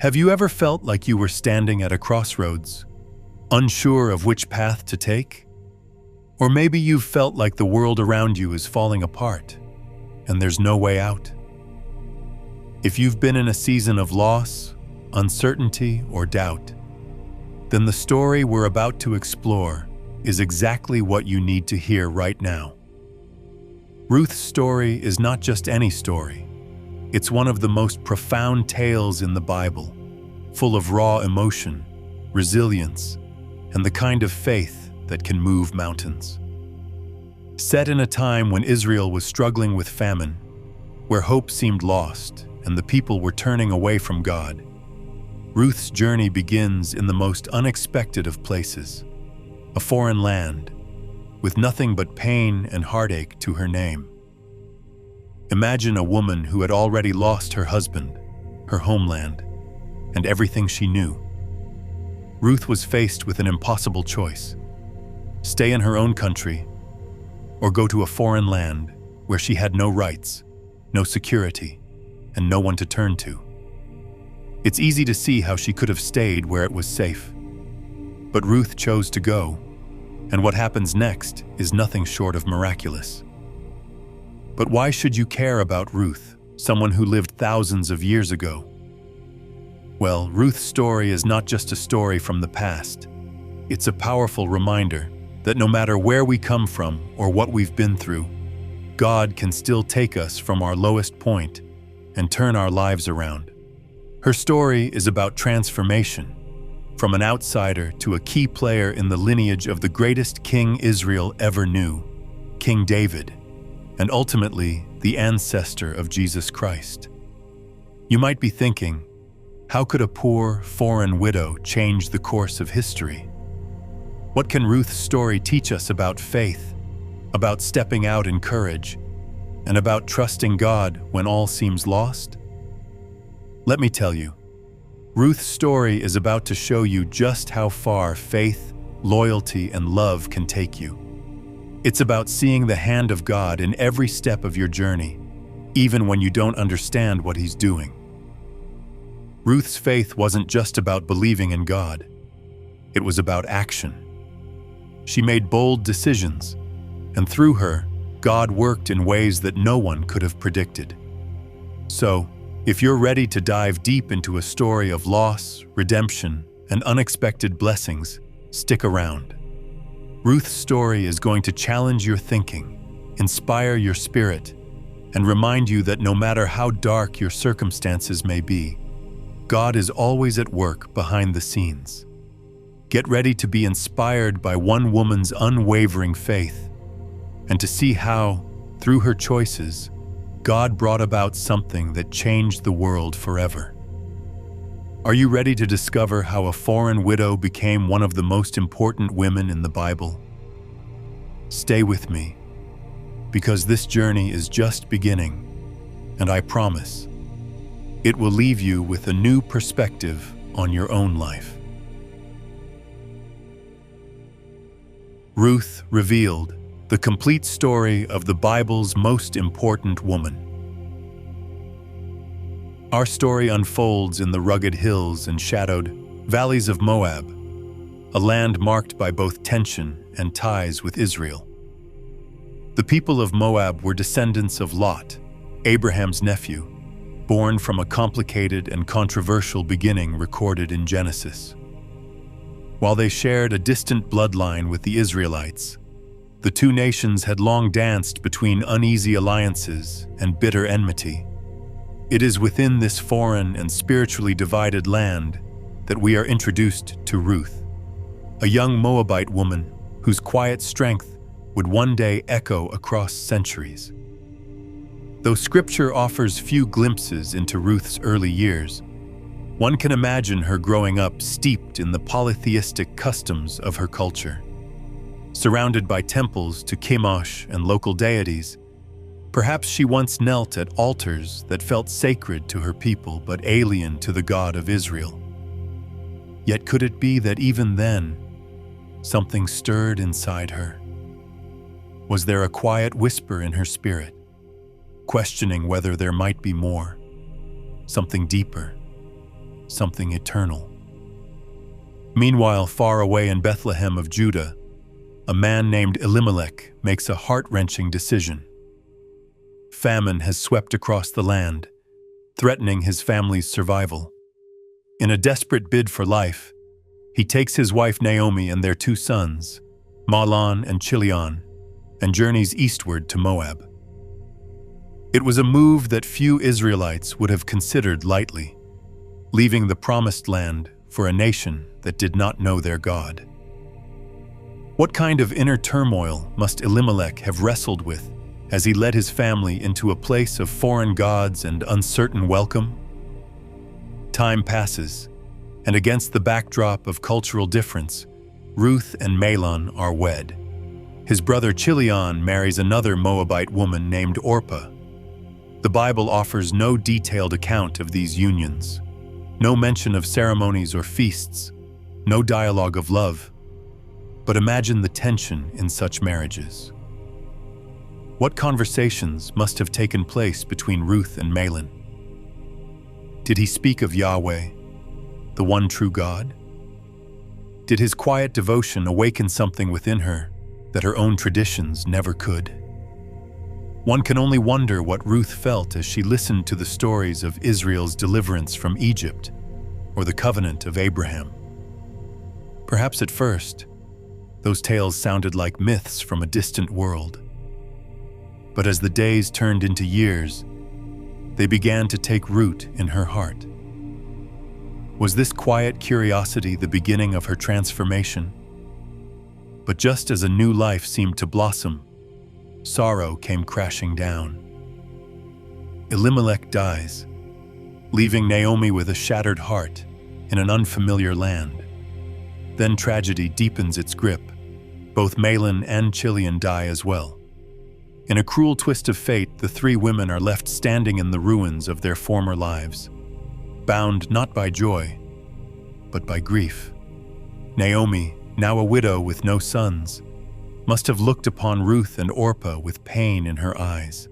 Have you ever felt like you were standing at a crossroads, unsure of which path to take? Or maybe you've felt like the world around you is falling apart, and there's no way out. If you've been in a season of loss, uncertainty, or doubt, then the story we're about to explore is exactly what you need to hear right now. Ruth's story is not just any story. It's one of the most profound tales in the Bible, full of raw emotion, resilience, and the kind of faith that can move mountains. Set in a time when Israel was struggling with famine, where hope seemed lost and the people were turning away from God, Ruth's journey begins in the most unexpected of places, a foreign land, with nothing but pain and heartache to her name. Imagine a woman who had already lost her husband, her homeland, and everything she knew. Ruth was faced with an impossible choice: stay in her own country, or go to a foreign land where she had no rights, no security, and no one to turn to. It's easy to see how she could have stayed where it was safe. But Ruth chose to go, and what happens next is nothing short of miraculous. But why should you care about Ruth, someone who lived thousands of years ago? Well, Ruth's story is not just a story from the past. It's a powerful reminder that no matter where we come from or what we've been through, God can still take us from our lowest point and turn our lives around. Her story is about transformation, from an outsider to a key player in the lineage of the greatest king Israel ever knew, King David, and ultimately the ancestor of Jesus Christ. You might be thinking, how could a poor, foreign widow change the course of history? What can Ruth's story teach us about faith, about stepping out in courage, and about trusting God when all seems lost? Let me tell you, Ruth's story is about to show you just how far faith, loyalty, and love can take you. It's about seeing the hand of God in every step of your journey, even when you don't understand what He's doing. Ruth's faith wasn't just about believing in God. It was about action. She made bold decisions, and through her, God worked in ways that no one could have predicted. So, if you're ready to dive deep into a story of loss, redemption, and unexpected blessings, stick around. Ruth's story is going to challenge your thinking, inspire your spirit, and remind you that no matter how dark your circumstances may be, God is always at work behind the scenes. Get ready to be inspired by one woman's unwavering faith, and to see how, through her choices, God brought about something that changed the world forever. Are you ready to discover how a foreign widow became one of the most important women in the Bible? Stay with me, because this journey is just beginning, and I promise, it will leave you with a new perspective on your own life. Ruth Revealed, the complete story of the Bible's most important woman. Our story unfolds in the rugged hills and shadowed valleys of Moab, a land marked by both tension and ties with Israel. The people of Moab were descendants of Lot, Abraham's nephew, born from a complicated and controversial beginning recorded in Genesis. While they shared a distant bloodline with the Israelites, the two nations had long danced between uneasy alliances and bitter enmity. It is within this foreign and spiritually divided land that we are introduced to Ruth, a young Moabite woman whose quiet strength would one day echo across centuries. Though Scripture offers few glimpses into Ruth's early years, one can imagine her growing up steeped in the polytheistic customs of her culture. Surrounded by temples to Chemosh and local deities, perhaps she once knelt at altars that felt sacred to her people but alien to the God of Israel. Yet could it be that even then, something stirred inside her? Was there a quiet whisper in her spirit, questioning whether there might be more, something deeper? something eternal. Meanwhile, far away in Bethlehem of Judah, a man named Elimelech makes a heart-wrenching decision. Famine has swept across the land, threatening his family's survival. In a desperate bid for life, he takes his wife Naomi and their 2 sons, Mahlon and Chilion, and journeys eastward to Moab. It was a move that few Israelites would have considered lightly, leaving the promised land for a nation that did not know their God. What kind of inner turmoil must Elimelech have wrestled with as he led his family into a place of foreign gods and uncertain welcome? Time passes, and against the backdrop of cultural difference, Ruth and Mahlon are wed. His brother Chilion marries another Moabite woman named Orpah. The Bible offers no detailed account of these unions, no mention of ceremonies or feasts, no dialogue of love. But imagine the tension in such marriages. What conversations must have taken place between Ruth and Mahlon? Did he speak of Yahweh, the one true God? Did his quiet devotion awaken something within her that her own traditions never could? One can only wonder what Ruth felt as she listened to the stories of Israel's deliverance from Egypt or the covenant of Abraham. Perhaps at first, those tales sounded like myths from a distant world. But as the days turned into years, they began to take root in her heart. Was this quiet curiosity the beginning of her transformation? But just as a new life seemed to blossom, sorrow came crashing down. Elimelech dies, leaving Naomi with a shattered heart in an unfamiliar land. Then tragedy deepens its grip. Both Mahlon and Chilion die as well. In a cruel twist of fate, the 3 women are left standing in the ruins of their former lives, bound not by joy, but by grief. Naomi, now a widow with no sons, must have looked upon Ruth and Orpah with pain in her eyes.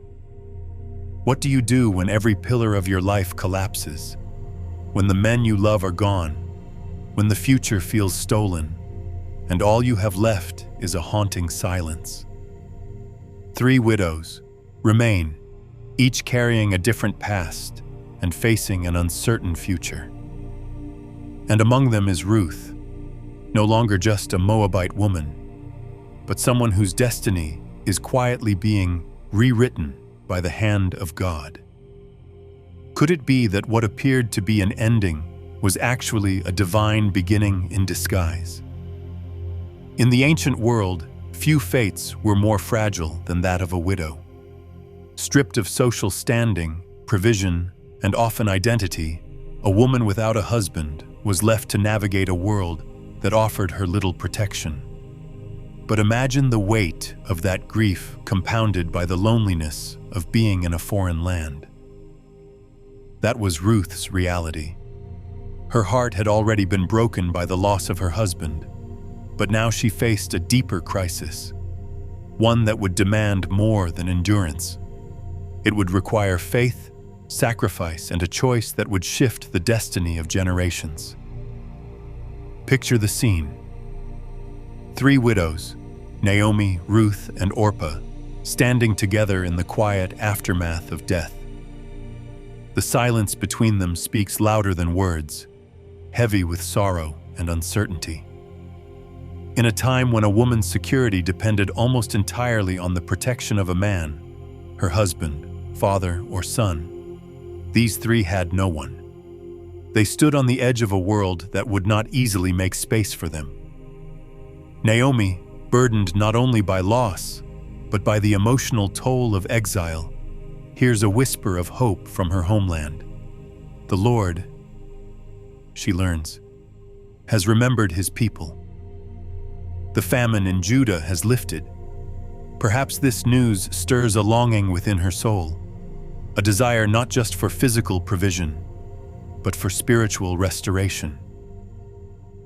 What do you do when every pillar of your life collapses? When the men you love are gone? When the future feels stolen, and all you have left is a haunting silence? 3 widows remain, each carrying a different past and facing an uncertain future. And among them is Ruth, no longer just a Moabite woman, but someone whose destiny is quietly being rewritten by the hand of God. Could it be that what appeared to be an ending was actually a divine beginning in disguise? In the ancient world, few fates were more fragile than that of a widow. Stripped of social standing, provision, and often identity, a woman without a husband was left to navigate a world that offered her little protection. But imagine the weight of that grief compounded by the loneliness of being in a foreign land. That was Ruth's reality. Her heart had already been broken by the loss of her husband, but now she faced a deeper crisis, one that would demand more than endurance. It would require faith, sacrifice, and a choice that would shift the destiny of generations. Picture the scene. 3 widows, Naomi, Ruth, and Orpah, standing together in the quiet aftermath of death. The silence between them speaks louder than words, heavy with sorrow and uncertainty. In a time when a woman's security depended almost entirely on the protection of a man, her husband, father, or son, these 3 had no one. They stood on the edge of a world that would not easily make space for them. Naomi, burdened not only by loss, but by the emotional toll of exile, hears a whisper of hope from her homeland. The Lord, she learns, has remembered his people. The famine in Judah has lifted. Perhaps this news stirs a longing within her soul, a desire not just for physical provision, but for spiritual restoration.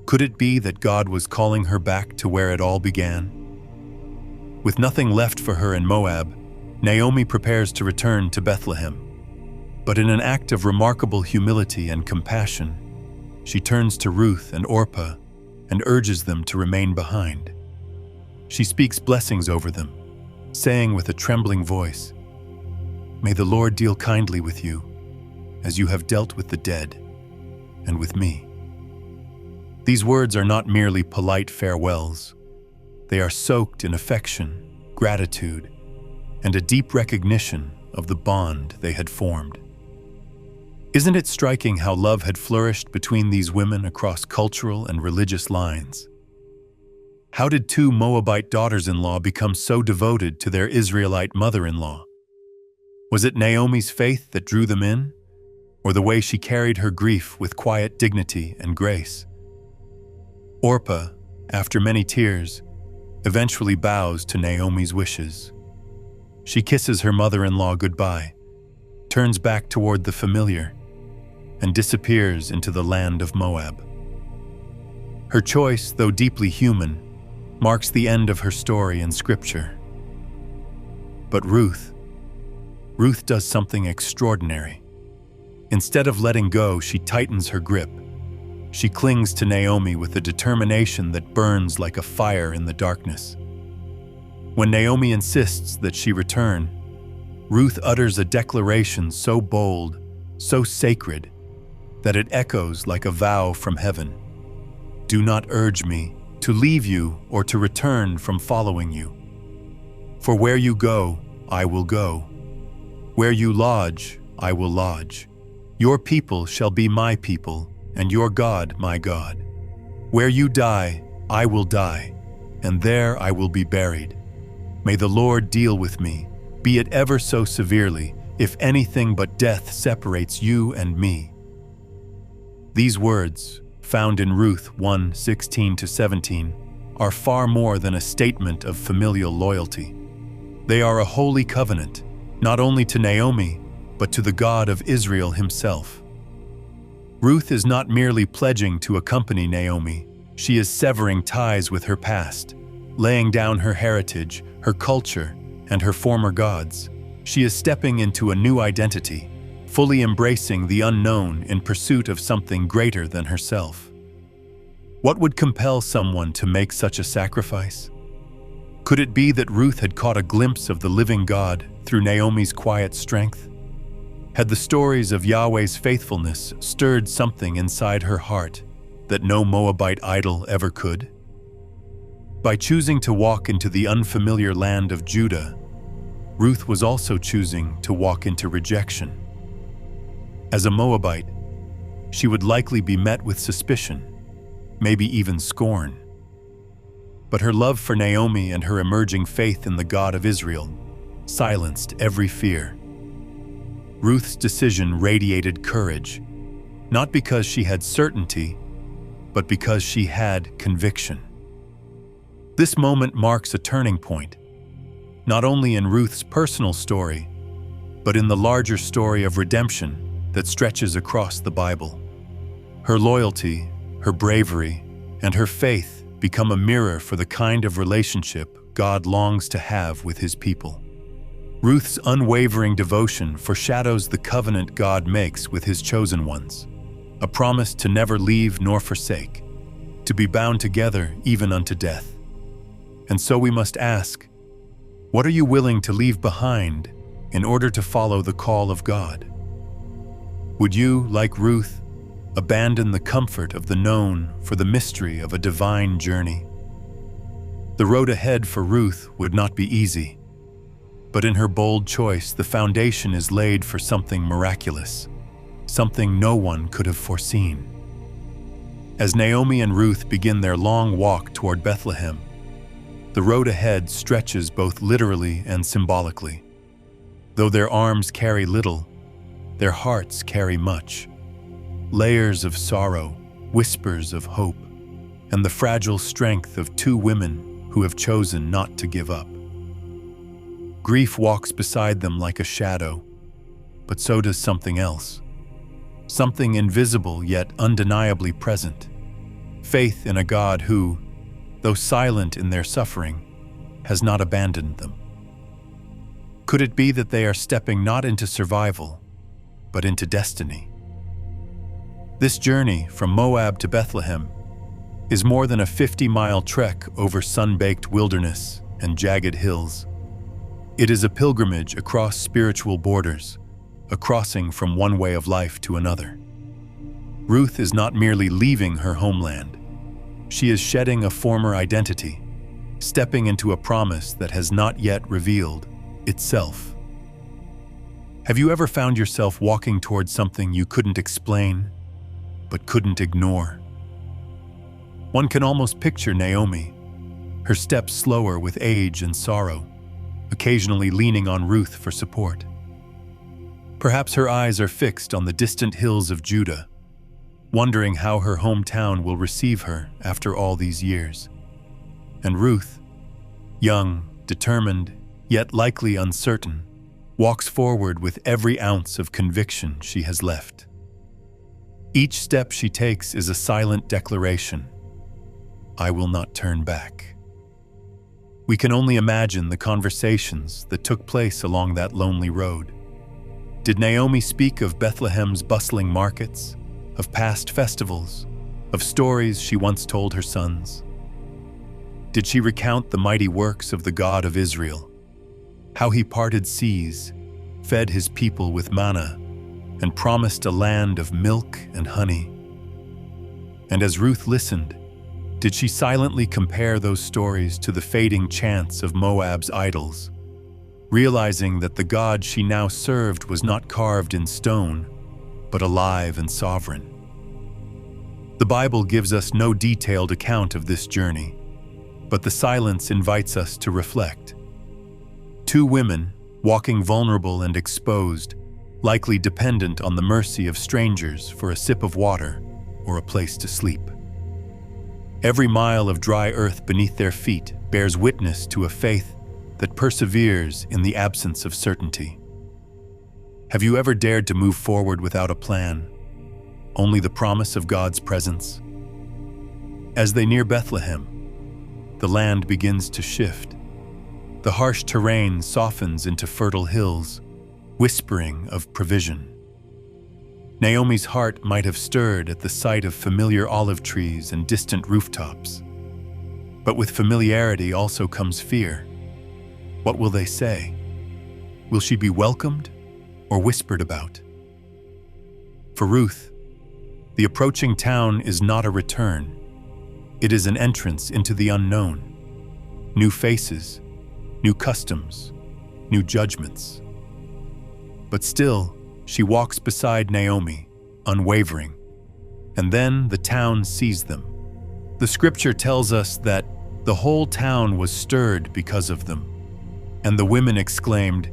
Could it be that God was calling her back to where it all began? With nothing left for her in Moab, Naomi prepares to return to Bethlehem. But in an act of remarkable humility and compassion, she turns to Ruth and Orpah and urges them to remain behind. She speaks blessings over them, saying with a trembling voice, "May the Lord deal kindly with you, as you have dealt with the dead, and with me." These words are not merely polite farewells. They are soaked in affection, gratitude, and a deep recognition of the bond they had formed. Isn't it striking how love had flourished between these women across cultural and religious lines? How did two Moabite daughters-in-law become so devoted to their Israelite mother-in-law? Was it Naomi's faith that drew them in, or the way she carried her grief with quiet dignity and grace? Orpah, after many tears, eventually bows to Naomi's wishes. She kisses her mother-in-law goodbye, turns back toward the familiar, and disappears into the land of Moab. Her choice, though deeply human, marks the end of her story in Scripture. But Ruth does something extraordinary. Instead of letting go, she tightens her grip. She clings to Naomi with a determination that burns like a fire in the darkness. When Naomi insists that she return, Ruth utters a declaration so bold, so sacred, that it echoes like a vow from heaven. "Do not urge me to leave you or to return from following you. For where you go, I will go. Where you lodge, I will lodge. Your people shall be my people, and your God my God. Where you die, I will die, and there I will be buried. May the Lord deal with me, be it ever so severely, if anything but death separates you and me." These words, found in Ruth 1:16-17, are far more than a statement of familial loyalty. They are a holy covenant, not only to Naomi, but to the God of Israel himself. Ruth is not merely pledging to accompany Naomi, she is severing ties with her past, laying down her heritage, her culture, and her former gods. She is stepping into a new identity, fully embracing the unknown in pursuit of something greater than herself. What would compel someone to make such a sacrifice? Could it be that Ruth had caught a glimpse of the living God through Naomi's quiet strength? Had the stories of Yahweh's faithfulness stirred something inside her heart that no Moabite idol ever could? By choosing to walk into the unfamiliar land of Judah, Ruth was also choosing to walk into rejection. As a Moabite, she would likely be met with suspicion, maybe even scorn. But her love for Naomi and her emerging faith in the God of Israel silenced every fear. Ruth's decision radiated courage, not because she had certainty, but because she had conviction. This moment marks a turning point, not only in Ruth's personal story, but in the larger story of redemption that stretches across the Bible. Her loyalty, her bravery, and her faith become a mirror for the kind of relationship God longs to have with his people. Ruth's unwavering devotion foreshadows the covenant God makes with his chosen ones, a promise to never leave nor forsake, to be bound together even unto death. And so we must ask, what are you willing to leave behind in order to follow the call of God? Would you, like Ruth, abandon the comfort of the known for the mystery of a divine journey? The road ahead for Ruth would not be easy, but in her bold choice, the foundation is laid for something miraculous, something no one could have foreseen. As Naomi and Ruth begin their long walk toward Bethlehem, the road ahead stretches both literally and symbolically. Though their arms carry little, their hearts carry much. Layers of sorrow, whispers of hope, and the fragile strength of two women who have chosen not to give up. Grief walks beside them like a shadow, but so does something else. Something invisible yet undeniably present. Faith in a God who, though silent in their suffering, has not abandoned them. Could it be that they are stepping not into survival, but into destiny? This journey from Moab to Bethlehem is more than a 50-mile trek over sun-baked wilderness and jagged hills. It is a pilgrimage across spiritual borders, a crossing from one way of life to another. Ruth is not merely leaving her homeland. She is shedding a former identity, stepping into a promise that has not yet revealed itself. Have you ever found yourself walking towards something you couldn't explain, but couldn't ignore? One can almost picture Naomi, her steps slower with age and sorrow, occasionally leaning on Ruth for support. Perhaps her eyes are fixed on the distant hills of Judah, wondering how her hometown will receive her after all these years. And Ruth, young, determined, yet likely uncertain, walks forward with every ounce of conviction she has left. Each step she takes is a silent declaration: I will not turn back. We can only imagine the conversations that took place along that lonely road. Did Naomi speak of Bethlehem's bustling markets, of past festivals, of stories she once told her sons? Did she recount the mighty works of the God of Israel, how he parted seas, fed his people with manna, and promised a land of milk and honey? And as Ruth listened, did she silently compare those stories to the fading chants of Moab's idols, realizing that the God she now served was not carved in stone, but alive and sovereign? The Bible gives us no detailed account of this journey, but the silence invites us to reflect. Two women, walking vulnerable and exposed, likely dependent on the mercy of strangers for a sip of water or a place to sleep. Every mile of dry earth beneath their feet bears witness to a faith that perseveres in the absence of certainty. Have you ever dared to move forward without a plan, only the promise of God's presence? As they near Bethlehem, the land begins to shift. The harsh terrain softens into fertile hills, whispering of provision. Naomi's heart might have stirred at the sight of familiar olive trees and distant rooftops. But with familiarity also comes fear. What will they say? Will she be welcomed or whispered about? For Ruth, the approaching town is not a return. It is an entrance into the unknown. New faces, new customs, new judgments. But still, she walks beside Naomi, unwavering. And then the town sees them. The scripture tells us that the whole town was stirred because of them. And the women exclaimed,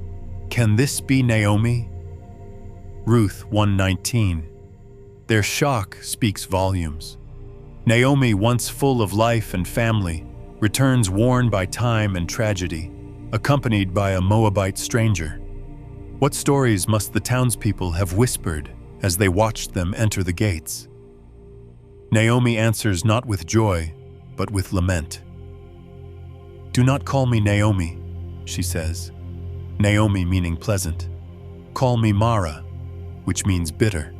"Can this be Naomi?" Ruth 1:19. Their shock speaks volumes. Naomi, once full of life and family, returns worn by time and tragedy, accompanied by a Moabite stranger. What stories must the townspeople have whispered as they watched them enter the gates? Naomi answers not with joy, but with lament. "Do not call me Naomi," she says. Naomi meaning pleasant. "Call me Mara," which means bitter.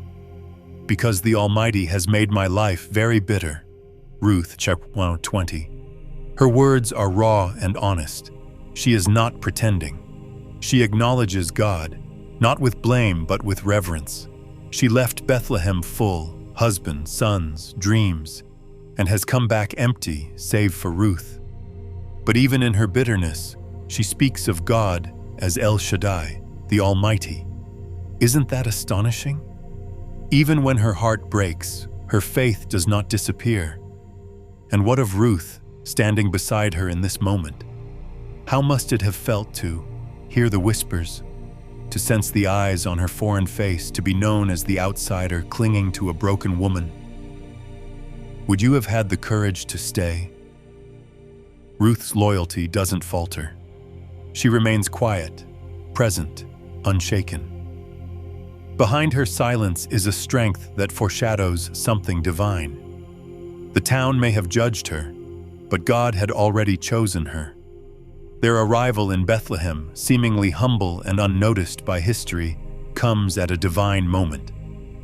"Because the Almighty has made my life very bitter." Ruth chapter 1:20. Her words are raw and honest. She is not pretending. She acknowledges God, not with blame but with reverence. She left Bethlehem full, husband, sons, dreams, and has come back empty save for Ruth. But even in her bitterness, she speaks of God as El Shaddai, the Almighty. Isn't that astonishing? Even when her heart breaks, her faith does not disappear. And what of Ruth, standing beside her in this moment? How must it have felt to hear the whispers, to sense the eyes on her foreign face, to be known as the outsider clinging to a broken woman? Would you have had the courage to stay? Ruth's loyalty doesn't falter. She remains quiet, present, unshaken. Behind her silence is a strength that foreshadows something divine. The town may have judged her, but God had already chosen her. Their arrival in Bethlehem, seemingly humble and unnoticed by history, comes at a divine moment,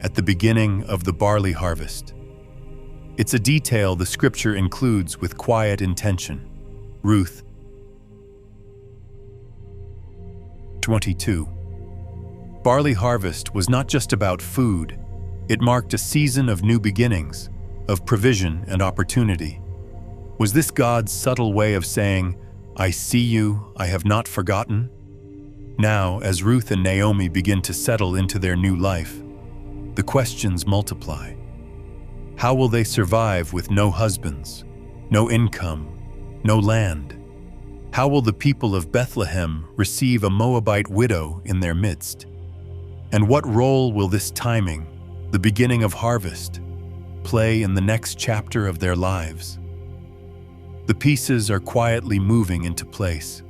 at the beginning of the barley harvest. It's a detail the scripture includes with quiet intention. Ruth 22. Barley harvest was not just about food. It marked a season of new beginnings, of provision and opportunity. Was this God's subtle way of saying, "I see you, I have not forgotten"? Now, as Ruth and Naomi begin to settle into their new life, the questions multiply. How will they survive with no husbands, no income, no land? How will the people of Bethlehem receive a Moabite widow in their midst? And what role will this timing, the beginning of harvest, play in the next chapter of their lives? The pieces are quietly moving into place,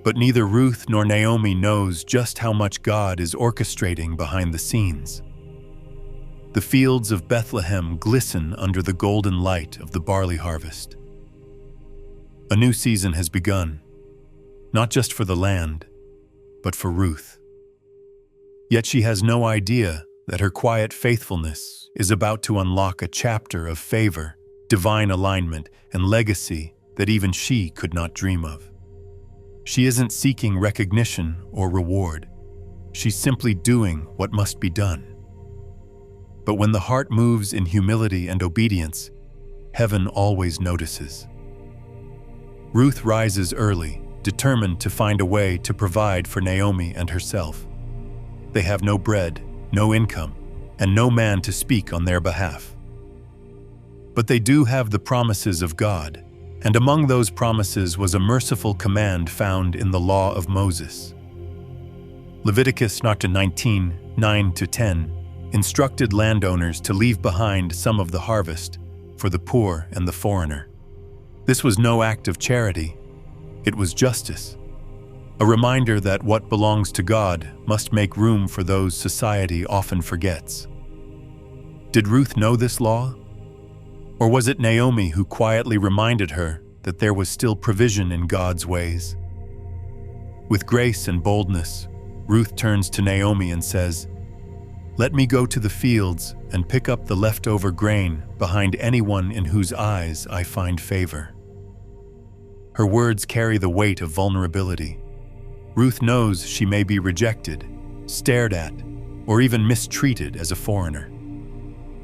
but neither Ruth nor Naomi knows just how much God is orchestrating behind the scenes. The fields of Bethlehem glisten under the golden light of the barley harvest. A new season has begun, not just for the land, but for Ruth. Yet she has no idea that her quiet faithfulness is about to unlock a chapter of favor, divine alignment, and legacy that even she could not dream of. She isn't seeking recognition or reward. She's simply doing what must be done. But when the heart moves in humility and obedience, heaven always notices. Ruth rises early, determined to find a way to provide for Naomi and herself. They have no bread, no income, and no man to speak on their behalf. But they do have the promises of God, and among those promises was a merciful command found in the law of Moses. Leviticus 19, 9-10 instructed landowners to leave behind some of the harvest for the poor and the foreigner. This was no act of charity, it was justice, a reminder that what belongs to God must make room for those society often forgets. Did Ruth know this law? Or was it Naomi who quietly reminded her that there was still provision in God's ways? With grace and boldness, Ruth turns to Naomi and says, "Let me go to the fields and pick up the leftover grain behind anyone in whose eyes I find favor." Her words carry the weight of vulnerability. Ruth knows she may be rejected, stared at, or even mistreated as a foreigner.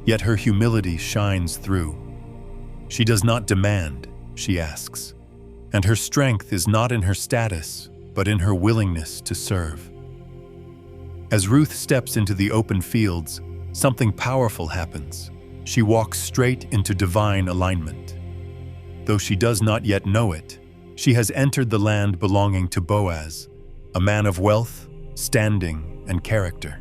Yet her humility shines through. She does not demand, she asks. And her strength is not in her status, but in her willingness to serve. As Ruth steps into the open fields, something powerful happens. She walks straight into divine alignment. Though she does not yet know it, she has entered the land belonging to Boaz, a man of wealth, standing, and character.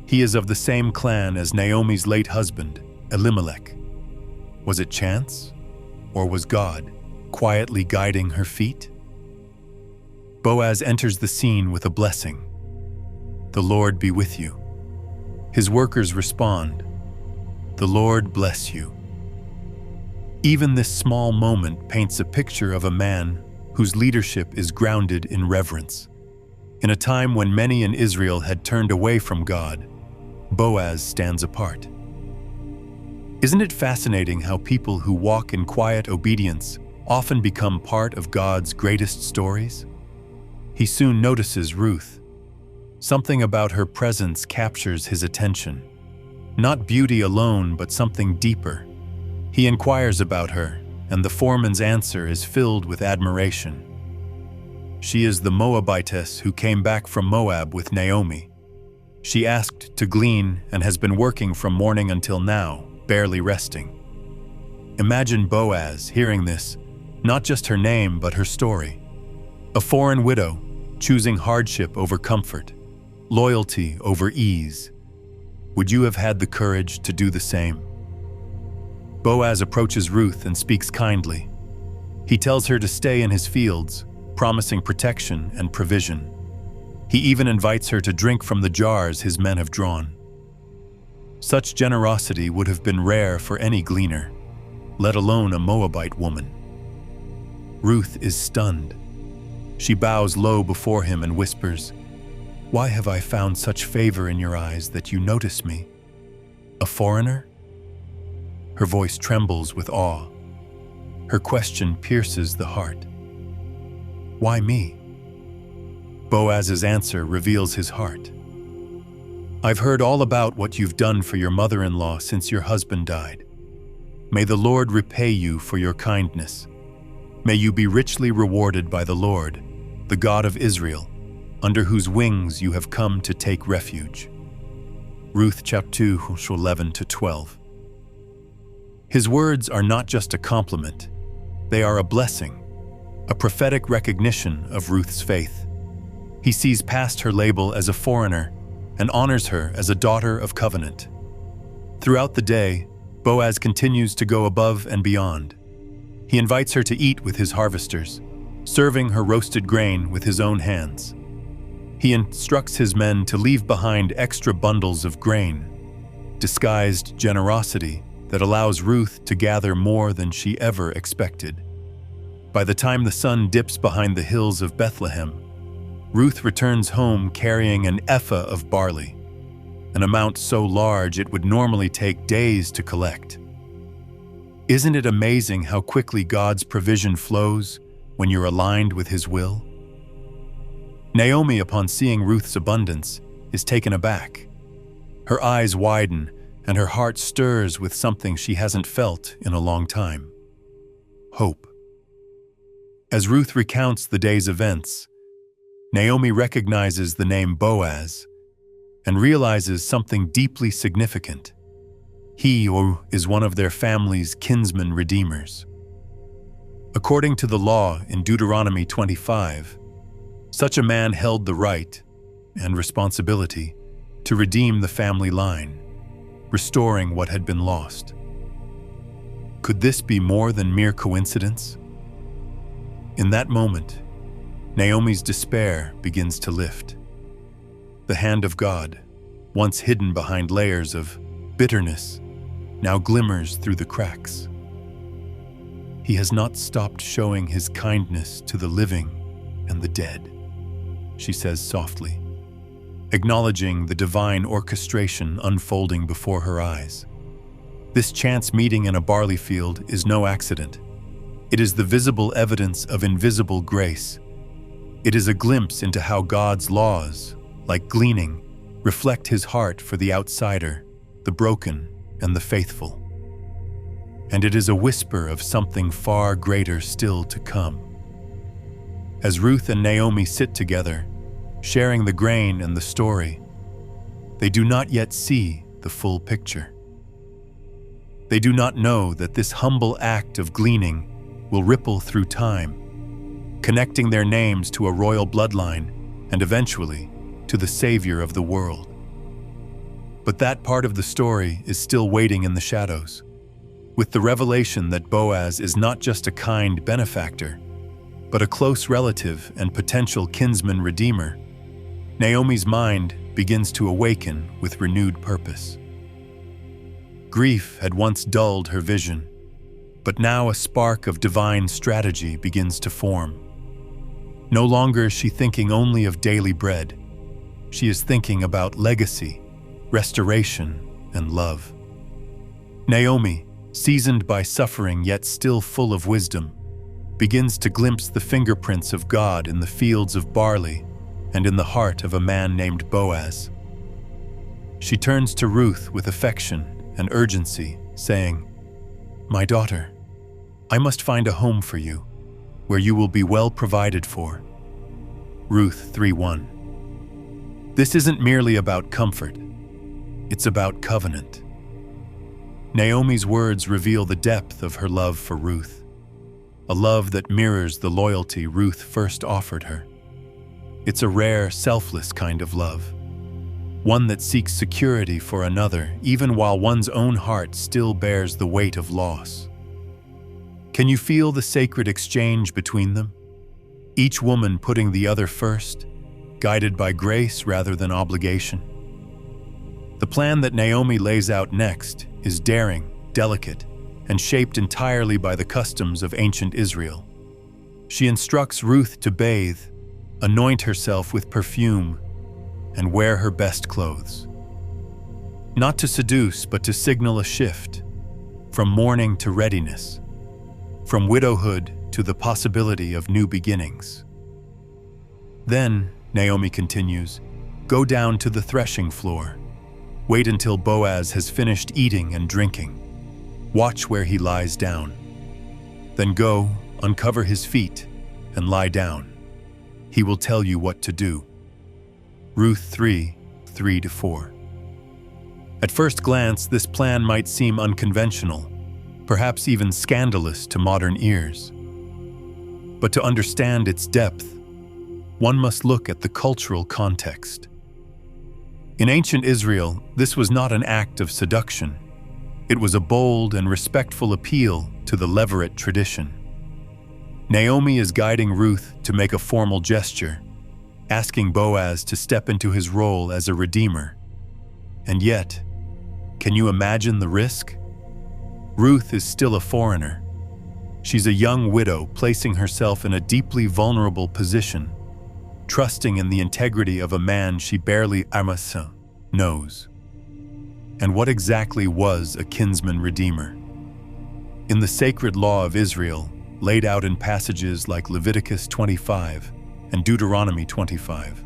He is of the same clan as Naomi's late husband, Elimelech. Was it chance? Or was God quietly guiding her feet? Boaz enters the scene with a blessing. "The Lord be with you." His workers respond, "The Lord bless you." Even this small moment paints a picture of a man whose leadership is grounded in reverence. In a time when many in Israel had turned away from God, Boaz stands apart. Isn't it fascinating how people who walk in quiet obedience often become part of God's greatest stories? He soon notices Ruth. Something about her presence captures his attention. Not beauty alone, but something deeper. He inquires about her, and the foreman's answer is filled with admiration. She is the Moabitess who came back from Moab with Naomi. She asked to glean and has been working from morning until now, barely resting. Imagine Boaz hearing this, not just her name, but her story. A foreign widow, choosing hardship over comfort, loyalty over ease. Would you have had the courage to do the same? Boaz approaches Ruth and speaks kindly. He tells her to stay in his fields, promising protection and provision. He even invites her to drink from the jars his men have drawn. Such generosity would have been rare for any gleaner, let alone a Moabite woman. Ruth is stunned. She bows low before him and whispers, "Why have I found such favor in your eyes that you notice me?" A foreigner? Her voice trembles with awe. Her question pierces the heart. Why me? Boaz's answer reveals his heart. I've heard all about what you've done for your mother-in-law since your husband died. May the Lord repay you for your kindness. May you be richly rewarded by the Lord, the God of Israel, under whose wings you have come to take refuge. Ruth chapter 2, 11-12. His words are not just a compliment, they are a blessing, a prophetic recognition of Ruth's faith. He sees past her label as a foreigner and honors her as a daughter of covenant. Throughout the day, Boaz continues to go above and beyond. He invites her to eat with his harvesters, serving her roasted grain with his own hands. He instructs his men to leave behind extra bundles of grain, disguised generosity that allows Ruth to gather more than she ever expected. By the time the sun dips behind the hills of Bethlehem, Ruth returns home carrying an ephah of barley, an amount so large it would normally take days to collect. Isn't it amazing how quickly God's provision flows when you're aligned with His will? Naomi, upon seeing Ruth's abundance, is taken aback. Her eyes widen and her heart stirs with something she hasn't felt in a long time: hope. As Ruth recounts the day's events, Naomi recognizes the name Boaz and realizes something deeply significant. He is one of their family's kinsman redeemers. According to the law in Deuteronomy 25, such a man held the right and responsibility to redeem the family line, restoring what had been lost. Could this be more than mere coincidence? In that moment, Naomi's despair begins to lift. The hand of God, once hidden behind layers of bitterness, now glimmers through the cracks. He has not stopped showing His kindness to the living and the dead, she says softly, acknowledging the divine orchestration unfolding before her eyes. This chance meeting in a barley field is no accident. It is the visible evidence of invisible grace. It is a glimpse into how God's laws, like gleaning, reflect His heart for the outsider, the broken, and the faithful. And it is a whisper of something far greater still to come. As Ruth and Naomi sit together, sharing the grain and the story, they do not yet see the full picture. They do not know that this humble act of gleaning will ripple through time, connecting their names to a royal bloodline and eventually to the Savior of the world. But that part of the story is still waiting in the shadows. With the revelation that Boaz is not just a kind benefactor, but a close relative and potential kinsman redeemer, Naomi's mind begins to awaken with renewed purpose. Grief had once dulled her vision, but now a spark of divine strategy begins to form. No longer is she thinking only of daily bread. She is thinking about legacy, restoration, and love. Naomi, seasoned by suffering yet still full of wisdom, begins to glimpse the fingerprints of God in the fields of barley and in the heart of a man named Boaz. She turns to Ruth with affection and urgency, saying, "My daughter, I must find a home for you, where you will be well provided for." Ruth 3:1. This isn't merely about comfort, it's about covenant. Naomi's words reveal the depth of her love for Ruth, a love that mirrors the loyalty Ruth first offered her. It's a rare, selfless kind of love, one that seeks security for another even while one's own heart still bears the weight of loss. Can you feel the sacred exchange between them? Each woman putting the other first, guided by grace rather than obligation. The plan that Naomi lays out next is daring, delicate, and shaped entirely by the customs of ancient Israel. She instructs Ruth to bathe, anoint herself with perfume, and wear her best clothes. not to seduce but to signal a shift, from mourning to readiness, from widowhood to the possibility of new beginnings. Then, Naomi continues, go down to the threshing floor. Wait until Boaz has finished eating and drinking. Watch where he lies down. Then go, uncover his feet, and lie down. He will tell you what to do. Ruth 3:3-4. At first glance, this plan might seem unconventional, perhaps even scandalous to modern ears. But to understand its depth, one must look at the cultural context. In ancient Israel, this was not an act of seduction. It was a bold and respectful appeal to the Levirate tradition. Naomi is guiding Ruth to make a formal gesture, asking Boaz to step into his role as a redeemer. And yet, can you imagine the risk? Ruth is still a foreigner. She's a young widow placing herself in a deeply vulnerable position, trusting in the integrity of a man she barely knows. And what exactly was a kinsman redeemer? In the sacred law of Israel, laid out in passages like Leviticus 25 and Deuteronomy 25,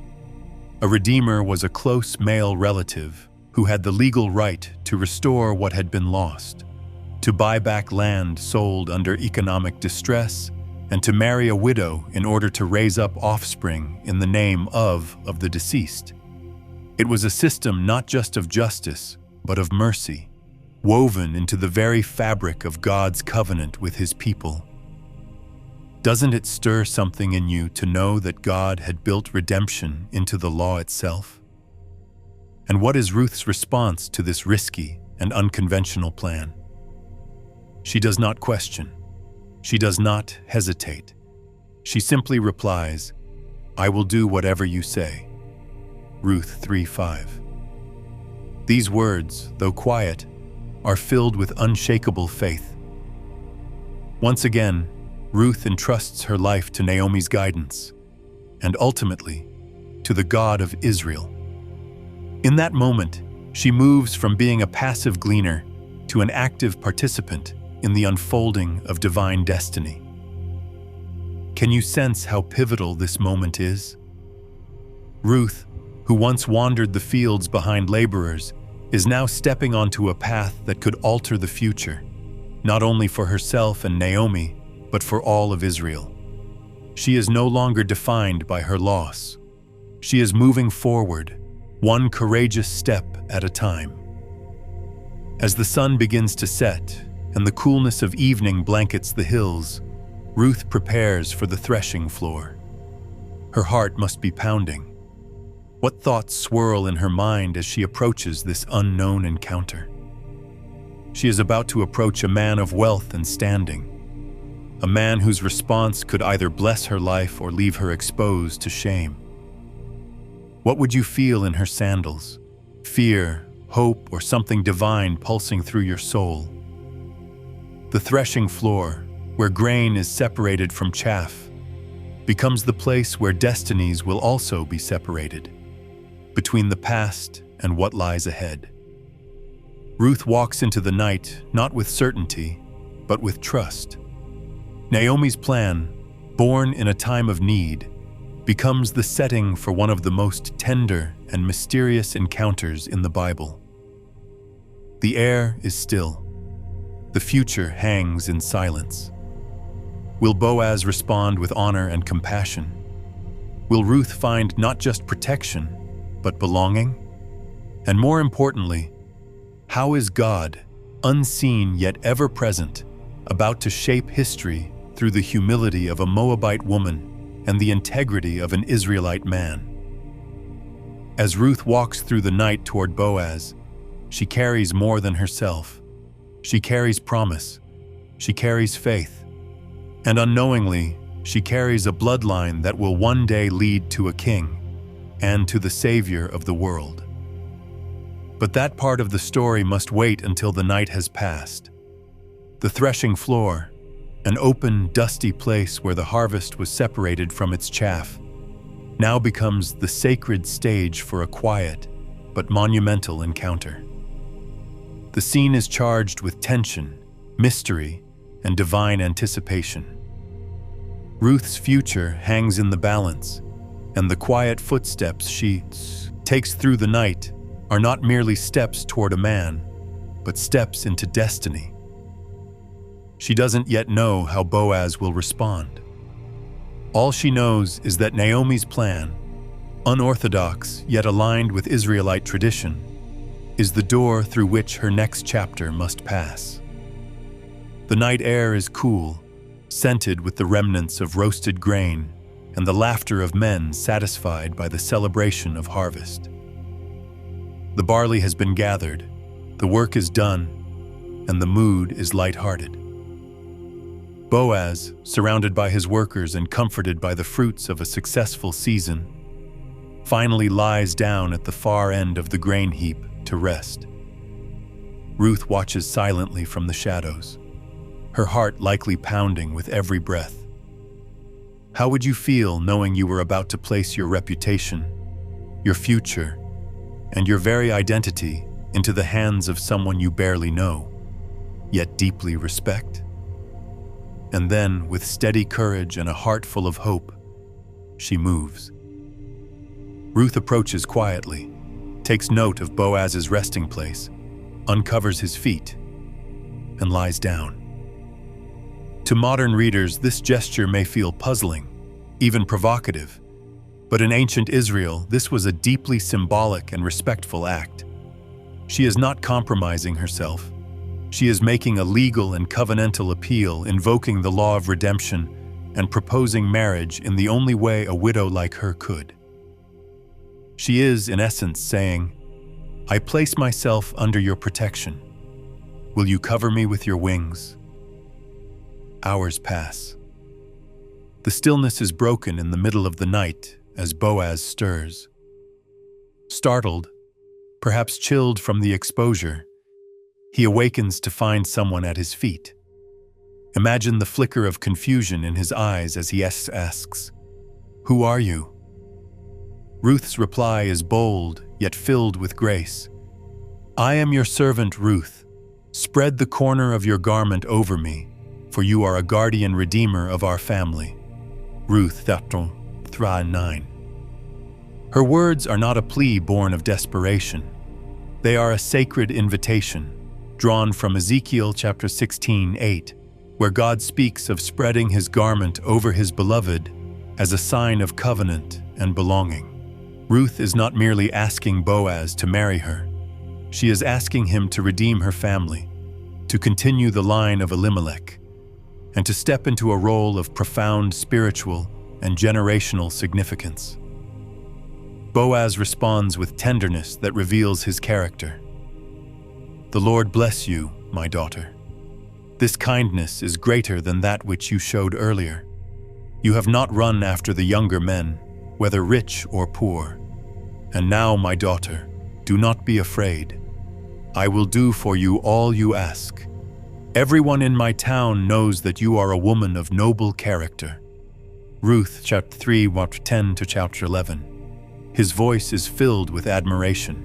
a redeemer was a close male relative who had the legal right to restore what had been lost, to buy back land sold under economic distress, and to marry a widow in order to raise up offspring in the name of the deceased. It was a system not just of justice, but of mercy, woven into the very fabric of God's covenant with His people. Doesn't it stir something in you to know that God had built redemption into the law itself? And what is Ruth's response to this risky and unconventional plan? She does not question. She does not hesitate. She simply replies, I will do whatever you say. Ruth 3:5. These words, though quiet, are filled with unshakable faith. Once again, Ruth entrusts her life to Naomi's guidance, and ultimately, to the God of Israel. In that moment, she moves from being a passive gleaner to an active participant in the unfolding of divine destiny. Can you sense how pivotal this moment is? Ruth, who once wandered the fields behind laborers, is now stepping onto a path that could alter the future, not only for herself and Naomi, but for all of Israel. She is no longer defined by her loss. She is moving forward, one courageous step at a time. As the sun begins to set and the coolness of evening blankets the hills, Ruth prepares for the threshing floor. Her heart must be pounding. What thoughts swirl in her mind as she approaches this unknown encounter? She is about to approach a man of wealth and standing, a man whose response could either bless her life or leave her exposed to shame. What would you feel in her sandals? Fear, hope, or something divine pulsing through your soul? The threshing floor, where grain is separated from chaff, becomes the place where destinies will also be separated, between the past and what lies ahead. Ruth walks into the night not with certainty, but with trust. Naomi's plan, born in a time of need, becomes the setting for one of the most tender and mysterious encounters in the Bible. The air is still. The future hangs in silence. Will Boaz respond with honor and compassion? Will Ruth find not just protection, but belonging? And more importantly, how is God, unseen yet ever present, about to shape history through the humility of a Moabite woman and the integrity of an Israelite man? As Ruth walks through the night toward Boaz, she carries more than herself. She carries promise. She carries faith. And unknowingly, she carries a bloodline that will one day lead to a king and to the Savior of the world. But that part of the story must wait until the night has passed. The threshing floor, an open, dusty place where the harvest was separated from its chaff, now becomes the sacred stage for a quiet but monumental encounter. The scene is charged with tension, mystery, and divine anticipation. Ruth's future hangs in the balance, and the quiet footsteps she takes through the night are not merely steps toward a man, but steps into destiny. She doesn't yet know how Boaz will respond. All she knows is that Naomi's plan, unorthodox yet aligned with Israelite tradition, is the door through which her next chapter must pass. The night air is cool, scented with the remnants of roasted grain and the laughter of men satisfied by the celebration of harvest. The barley has been gathered, the work is done, and the mood is light-hearted. Boaz, surrounded by his workers and comforted by the fruits of a successful season, finally lies down at the far end of the grain heap to rest. Ruth watches silently from the shadows, her heart likely pounding with every breath. How would you feel knowing you were about to place your reputation, your future, and your very identity into the hands of someone you barely know, yet deeply respect? And then, with steady courage and a heart full of hope, she moves. Ruth approaches quietly, takes note of Boaz's resting place, uncovers his feet, and lies down. To modern readers, this gesture may feel puzzling, even provocative, but in ancient Israel, this was a deeply symbolic and respectful act. She is not compromising herself. She is making a legal and covenantal appeal, invoking the law of redemption and proposing marriage in the only way a widow like her could. She is, in essence, saying, "I place myself under your protection. Will you cover me with your wings?" Hours pass. The stillness is broken in the middle of the night as Boaz stirs. Startled, perhaps chilled from the exposure, he awakens to find someone at his feet. Imagine the flicker of confusion in his eyes as he asks, "Who are you?" Ruth's reply is bold, yet filled with grace. "I am your servant Ruth. Spread the corner of your garment over me, for you are a guardian redeemer of our family." Ruth 3:9. Her words are not a plea born of desperation. They are a sacred invitation, drawn from Ezekiel chapter 16:8, where God speaks of spreading his garment over his beloved as a sign of covenant and belonging. Ruth is not merely asking Boaz to marry her. She is asking him to redeem her family, to continue the line of Elimelech, and to step into a role of profound spiritual and generational significance. Boaz responds with tenderness that reveals his character. "The Lord bless you, my daughter. This kindness is greater than that which you showed earlier. You have not run after the younger men, whether rich or poor. And now, my daughter, do not be afraid. I will do for you all you ask. Everyone in my town knows that you are a woman of noble character." Ruth chapter 3, 10 to chapter 11. His voice is filled with admiration.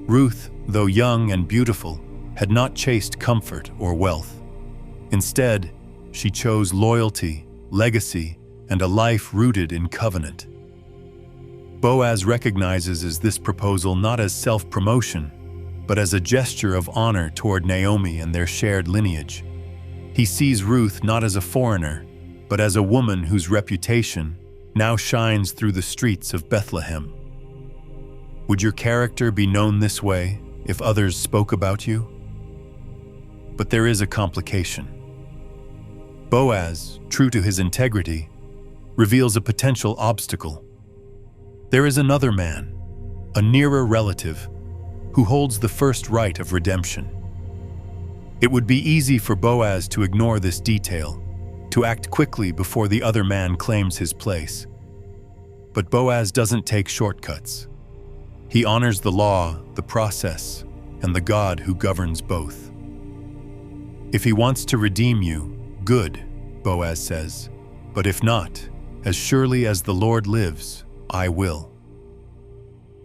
Ruth, though young and beautiful, had not chased comfort or wealth. Instead, she chose loyalty, legacy, and a life rooted in covenant. Boaz recognizes this proposal not as self-promotion, but as a gesture of honor toward Naomi and their shared lineage. He sees Ruth not as a foreigner, but as a woman whose reputation now shines through the streets of Bethlehem. Would your character be known this way if others spoke about you? But there is a complication. Boaz, true to his integrity, reveals a potential obstacle. There is another man, a nearer relative, who holds the first right of redemption. It would be easy for Boaz to ignore this detail, to act quickly before the other man claims his place. But Boaz doesn't take shortcuts. He honors the law, the process, and the God who governs both. "If he wants to redeem you, good," Boaz says, "but if not, as surely as the Lord lives, I will."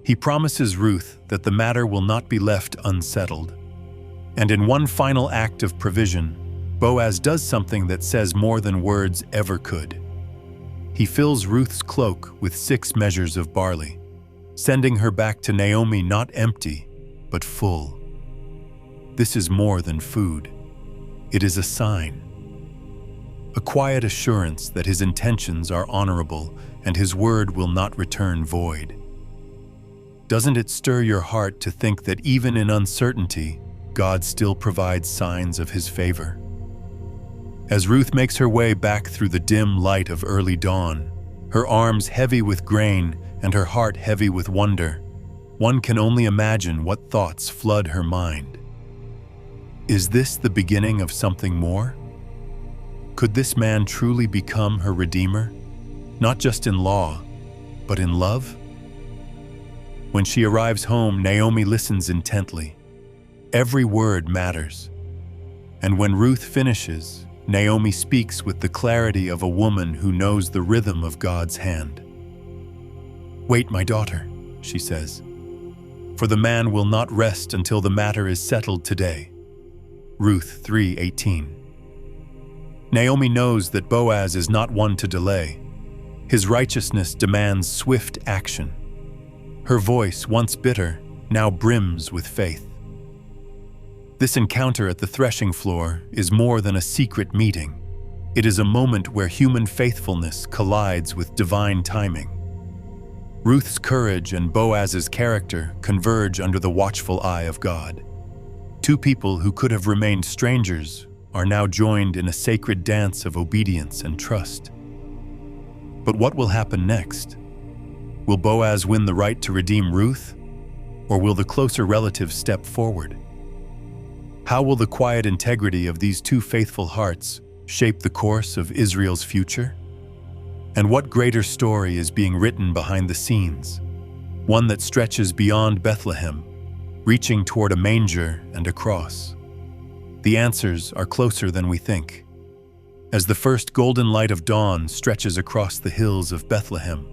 He promises Ruth that the matter will not be left unsettled. And in one final act of provision, Boaz does something that says more than words ever could. He fills Ruth's cloak with 6 measures of barley, sending her back to Naomi not empty, but full. This is more than food. It is a sign. A quiet assurance that his intentions are honorable and his word will not return void. Doesn't it stir your heart to think that even in uncertainty, God still provides signs of his favor? As Ruth makes her way back through the dim light of early dawn, her arms heavy with grain and her heart heavy with wonder, one can only imagine what thoughts flood her mind. Is this the beginning of something more? Could this man truly become her redeemer, not just in law, but in love? When she arrives home, Naomi listens intently. Every word matters. And when Ruth finishes, Naomi speaks with the clarity of a woman who knows the rhythm of God's hand. "Wait, my daughter," she says, "for the man will not rest until the matter is settled today." Ruth 3:18. Naomi knows that Boaz is not one to delay. His righteousness demands swift action. Her voice, once bitter, now brims with faith. This encounter at the threshing floor is more than a secret meeting. It is a moment where human faithfulness collides with divine timing. Ruth's courage and Boaz's character converge under the watchful eye of God. 2 people who could have remained strangers are now joined in a sacred dance of obedience and trust. But what will happen next? Will Boaz win the right to redeem Ruth, or will the closer relative step forward? How will the quiet integrity of these 2 faithful hearts shape the course of Israel's future? And what greater story is being written behind the scenes? One that stretches beyond Bethlehem, reaching toward a manger and a cross. The answers are closer than we think. As the first golden light of dawn stretches across the hills of Bethlehem,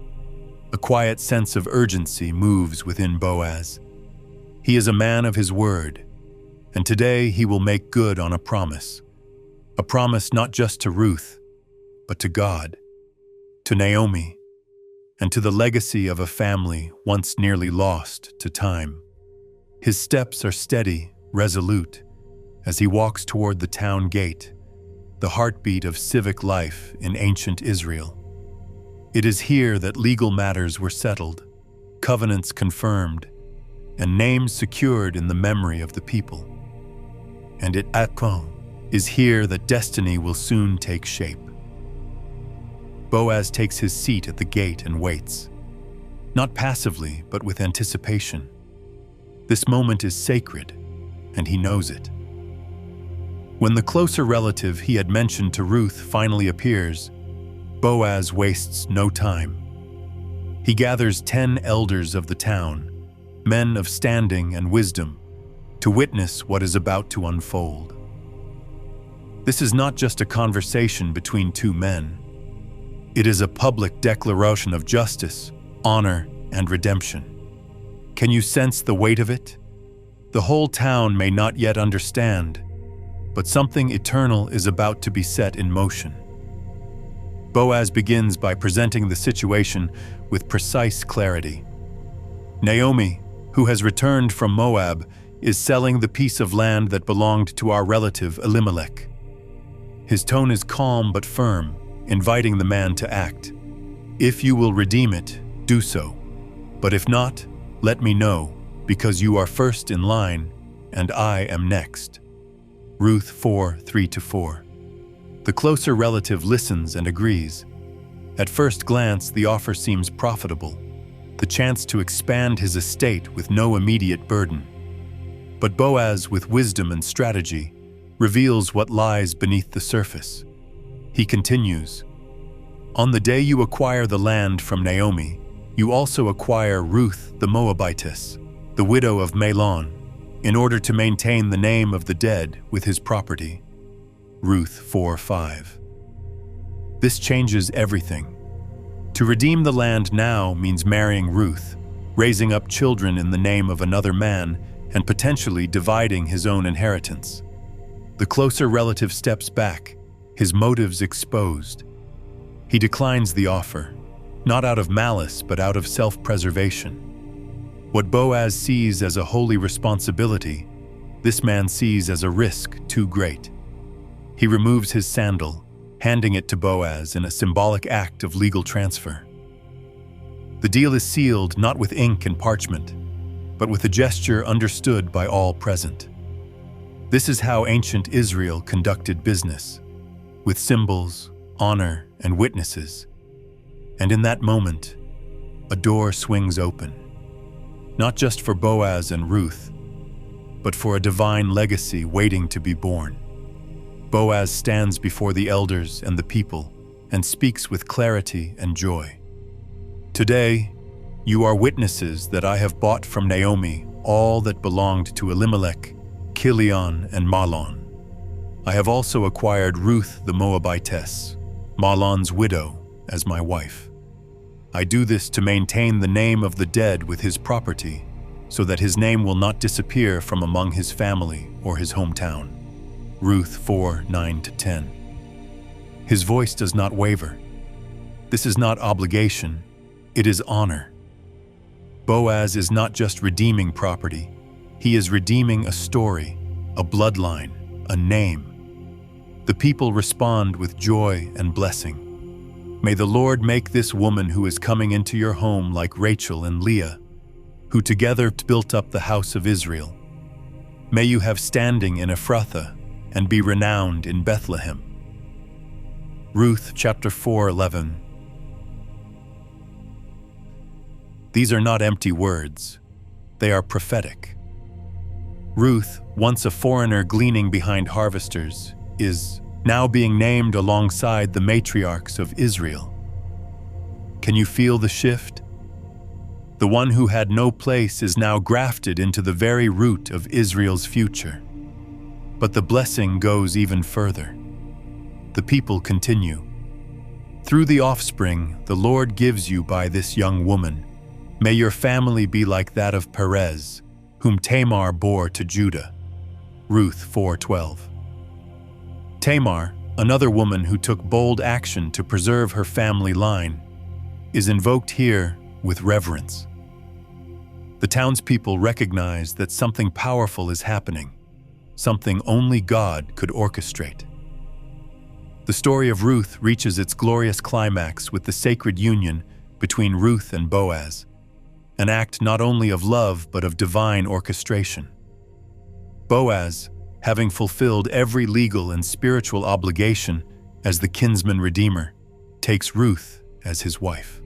a quiet sense of urgency moves within Boaz. He is a man of his word, and today he will make good on a promise not just to Ruth, but to God, to Naomi, and to the legacy of a family once nearly lost to time. His steps are steady, resolute, as he walks toward the town gate, the heartbeat of civic life in ancient Israel. It is here that legal matters were settled, covenants confirmed, and names secured in the memory of the people. And it is here that destiny will soon take shape. Boaz takes his seat at the gate and waits, not passively, but with anticipation. This moment is sacred, and he knows it. When the closer relative he had mentioned to Ruth finally appears, Boaz wastes no time. He gathers 10 elders of the town, men of standing and wisdom, to witness what is about to unfold. This is not just a conversation between 2 men. It is a public declaration of justice, honor, and redemption. Can you sense the weight of it? The whole town may not yet understand, but something eternal is about to be set in motion. Boaz begins by presenting the situation with precise clarity. Naomi, who has returned from Moab, is selling the piece of land that belonged to our relative Elimelech. His tone is calm but firm, inviting the man to act. If you will redeem it, do so. But if not, let me know, because you are first in line, and I am next. Ruth 4:3-4. The closer relative listens and agrees. At first glance, the offer seems profitable, the chance to expand his estate with no immediate burden. But Boaz, with wisdom and strategy, reveals what lies beneath the surface. He continues, "On the day you acquire the land from Naomi, you also acquire Ruth the Moabitess, the widow of Mahlon, in order to maintain the name of the dead with his property." Ruth 4:5. This changes everything. To redeem the land now means marrying Ruth, raising up children in the name of another man, and potentially dividing his own inheritance. The closer relative steps back, his motives exposed. He declines the offer, not out of malice but out of self-preservation. What Boaz sees as a holy responsibility, this man sees as a risk too great. He removes his sandal, handing it to Boaz in a symbolic act of legal transfer. The deal is sealed not with ink and parchment, but with a gesture understood by all present. This is how ancient Israel conducted business, with symbols, honor, and witnesses. And in that moment, a door swings open, not just for Boaz and Ruth, but for a divine legacy waiting to be born. Boaz stands before the elders and the people and speaks with clarity and joy. Today, you are witnesses that I have bought from Naomi all that belonged to Elimelech, Kilion, and Mahlon. I have also acquired Ruth the Moabitess, Mahlon's widow, as my wife. I do this to maintain the name of the dead with his property, so that his name will not disappear from among his family or his hometown. Ruth 4:9-10. His voice does not waver. This is not obligation, it is honor. Boaz is not just redeeming property, he is redeeming a story, a bloodline, a name. The people respond with joy and blessing. May the Lord make this woman who is coming into your home like Rachel and Leah, who together built up the house of Israel. May you have standing in Ephrathah and be renowned in Bethlehem. Ruth chapter 4:11. These are not empty words. They are prophetic. Ruth, once a foreigner gleaning behind harvesters, is now being named alongside the matriarchs of Israel. Can you feel the shift? The one who had no place is now grafted into the very root of Israel's future. But the blessing goes even further. The people continue. Through the offspring the Lord gives you by this young woman, may your family be like that of Perez, whom Tamar bore to Judah. Ruth 4:12. Tamar, another woman who took bold action to preserve her family line, is invoked here with reverence. The townspeople recognize that something powerful is happening, something only God could orchestrate. The story of Ruth reaches its glorious climax with the sacred union between Ruth and Boaz, an act not only of love but of divine orchestration. Boaz, having fulfilled every legal and spiritual obligation as the kinsman redeemer, takes Ruth as his wife.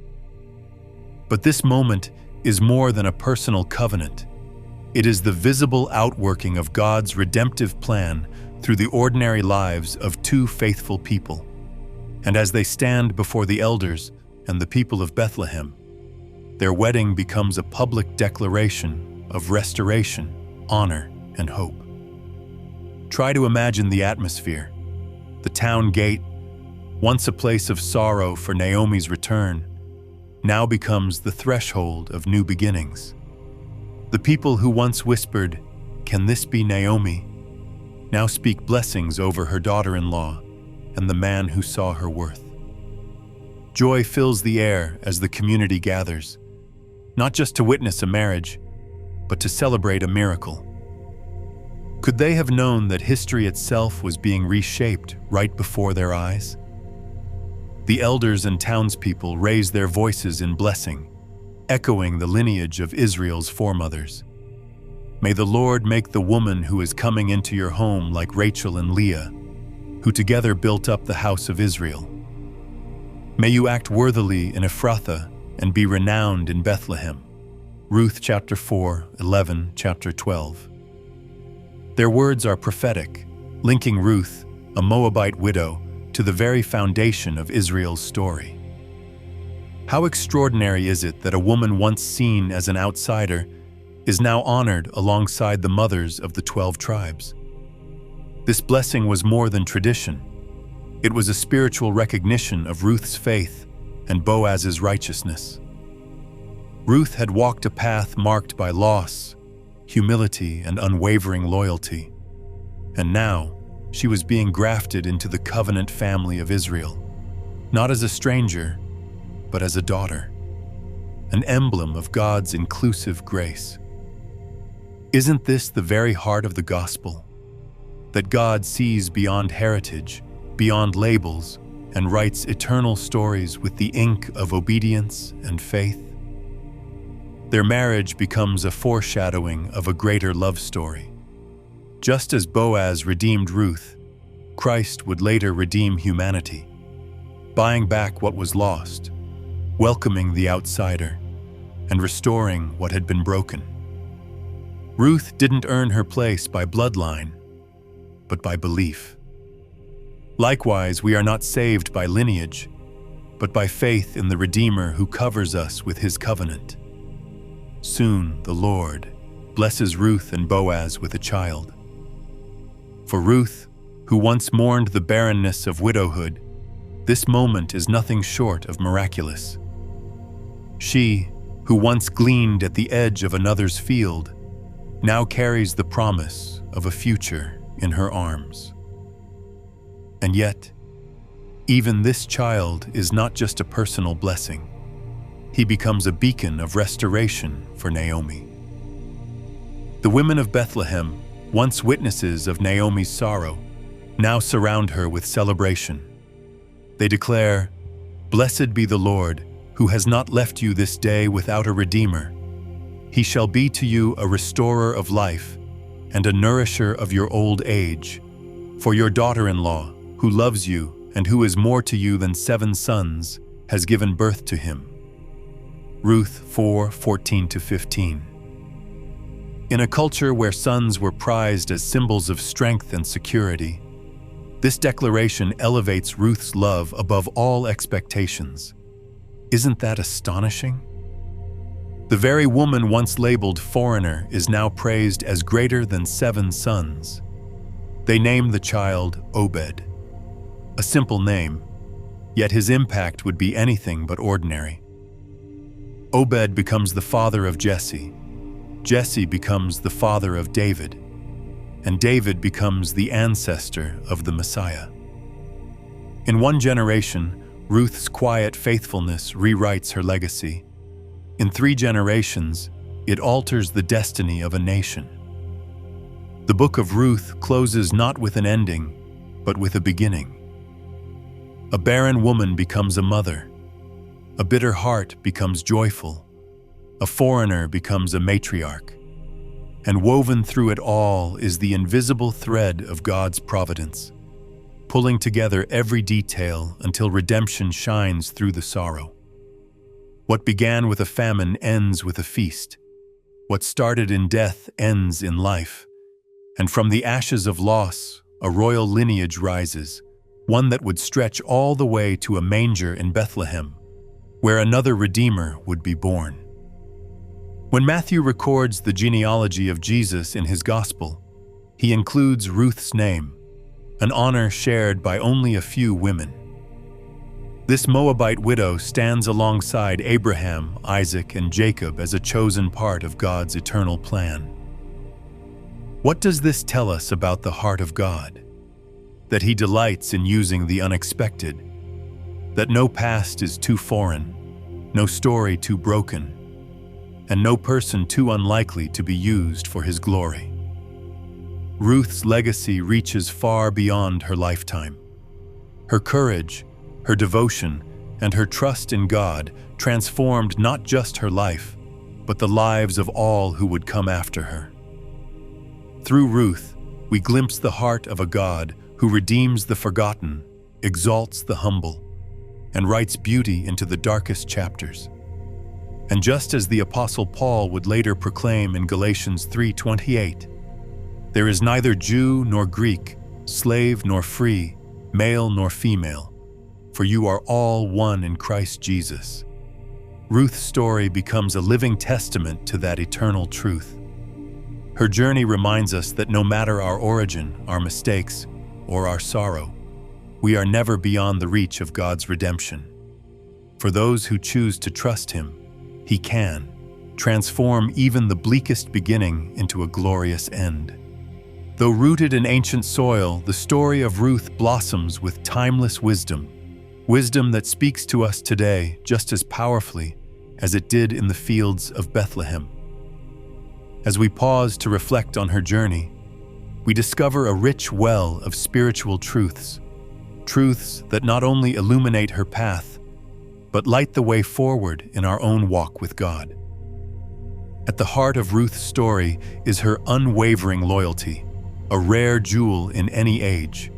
But this moment is more than a personal covenant. It is the visible outworking of God's redemptive plan through the ordinary lives of two faithful people. And as they stand before the elders and the people of Bethlehem, their wedding becomes a public declaration of restoration, honor, and hope. Try to imagine the atmosphere. The town gate, once a place of sorrow for Naomi's return, now becomes the threshold of new beginnings. The people who once whispered, "Can this be Naomi?" now speak blessings over her daughter-in-law and the man who saw her worth. Joy fills the air as the community gathers, not just to witness a marriage, but to celebrate a miracle. Could they have known that history itself was being reshaped right before their eyes? The elders and townspeople raise their voices in blessing, echoing the lineage of Israel's foremothers. May the Lord make the woman who is coming into your home like Rachel and Leah, who together built up the house of Israel. May you act worthily in Ephrathah and be renowned in Bethlehem. Ruth chapter 4:11, chapter 12. Their words are prophetic, linking Ruth, a Moabite widow, to the very foundation of Israel's story. How extraordinary is it that a woman once seen as an outsider is now honored alongside the mothers of the 12 tribes. This blessing was more than tradition. It was a spiritual recognition of Ruth's faith and Boaz's righteousness. Ruth had walked a path marked by loss, humility, and unwavering loyalty. And now, she was being grafted into the covenant family of Israel, not as a stranger, but as a daughter, an emblem of God's inclusive grace. Isn't this the very heart of the gospel? That God sees beyond heritage, beyond labels, and writes eternal stories with the ink of obedience and faith? Their marriage becomes a foreshadowing of a greater love story. Just as Boaz redeemed Ruth, Christ would later redeem humanity, buying back what was lost, welcoming the outsider, and restoring what had been broken. Ruth didn't earn her place by bloodline, but by belief. Likewise, we are not saved by lineage, but by faith in the Redeemer who covers us with his covenant. Soon the Lord blesses Ruth and Boaz with a child. For Ruth, who once mourned the barrenness of widowhood, this moment is nothing short of miraculous. She, who once gleaned at the edge of another's field, now carries the promise of a future in her arms. And yet, even this child is not just a personal blessing. He becomes a beacon of restoration for Naomi. The women of Bethlehem, once witnesses of Naomi's sorrow, now surround her with celebration. They declare, "Blessed be the Lord, who has not left you this day without a redeemer. He shall be to you a restorer of life and a nourisher of your old age. For your daughter-in-law, who loves you and who is more to you than 7 sons, has given birth to him." Ruth 4:14-15. In a culture where sons were prized as symbols of strength and security, this declaration elevates Ruth's love above all expectations. Isn't that astonishing? The very woman once labeled foreigner is now praised as greater than 7 sons. They name the child Obed. A simple name, yet his impact would be anything but ordinary. Obed becomes the father of Jesse. Jesse becomes the father of David. And David becomes the ancestor of the Messiah. In one generation, Ruth's quiet faithfulness rewrites her legacy. In 3 generations, it alters the destiny of a nation. The book of Ruth closes not with an ending, but with a beginning. A barren woman becomes a mother. A bitter heart becomes joyful. A foreigner becomes a matriarch. And woven through it all is the invisible thread of God's providence, pulling together every detail until redemption shines through the sorrow. What began with a famine ends with a feast. What started in death ends in life. And from the ashes of loss, a royal lineage rises, one that would stretch all the way to a manger in Bethlehem, where another Redeemer would be born. When Matthew records the genealogy of Jesus in his Gospel, he includes Ruth's name, an honor shared by only a few women. This Moabite widow stands alongside Abraham, Isaac, and Jacob as a chosen part of God's eternal plan. What does this tell us about the heart of God? That he delights in using the unexpected, that no past is too foreign, no story too broken, and no person too unlikely to be used for his glory. Ruth's legacy reaches far beyond her lifetime. Her courage, her devotion, and her trust in God transformed not just her life, but the lives of all who would come after her. Through Ruth, we glimpse the heart of a God who redeems the forgotten, exalts the humble, and writes beauty into the darkest chapters. And just as the Apostle Paul would later proclaim in Galatians 3:28, "There is neither Jew nor Greek, slave nor free, male nor female, for you are all one in Christ Jesus." Ruth's story becomes a living testament to that eternal truth. Her journey reminds us that no matter our origin, our mistakes, or our sorrow, we are never beyond the reach of God's redemption. For those who choose to trust Him, He can, transform even the bleakest beginning into a glorious end. Though rooted in ancient soil, the story of Ruth blossoms with timeless wisdom, wisdom that speaks to us today just as powerfully as it did in the fields of Bethlehem. As we pause to reflect on her journey, we discover a rich well of spiritual truths, truths that not only illuminate her path, but light the way forward in our own walk with God. At the heart of Ruth's story is her unwavering loyalty, a rare jewel in any age.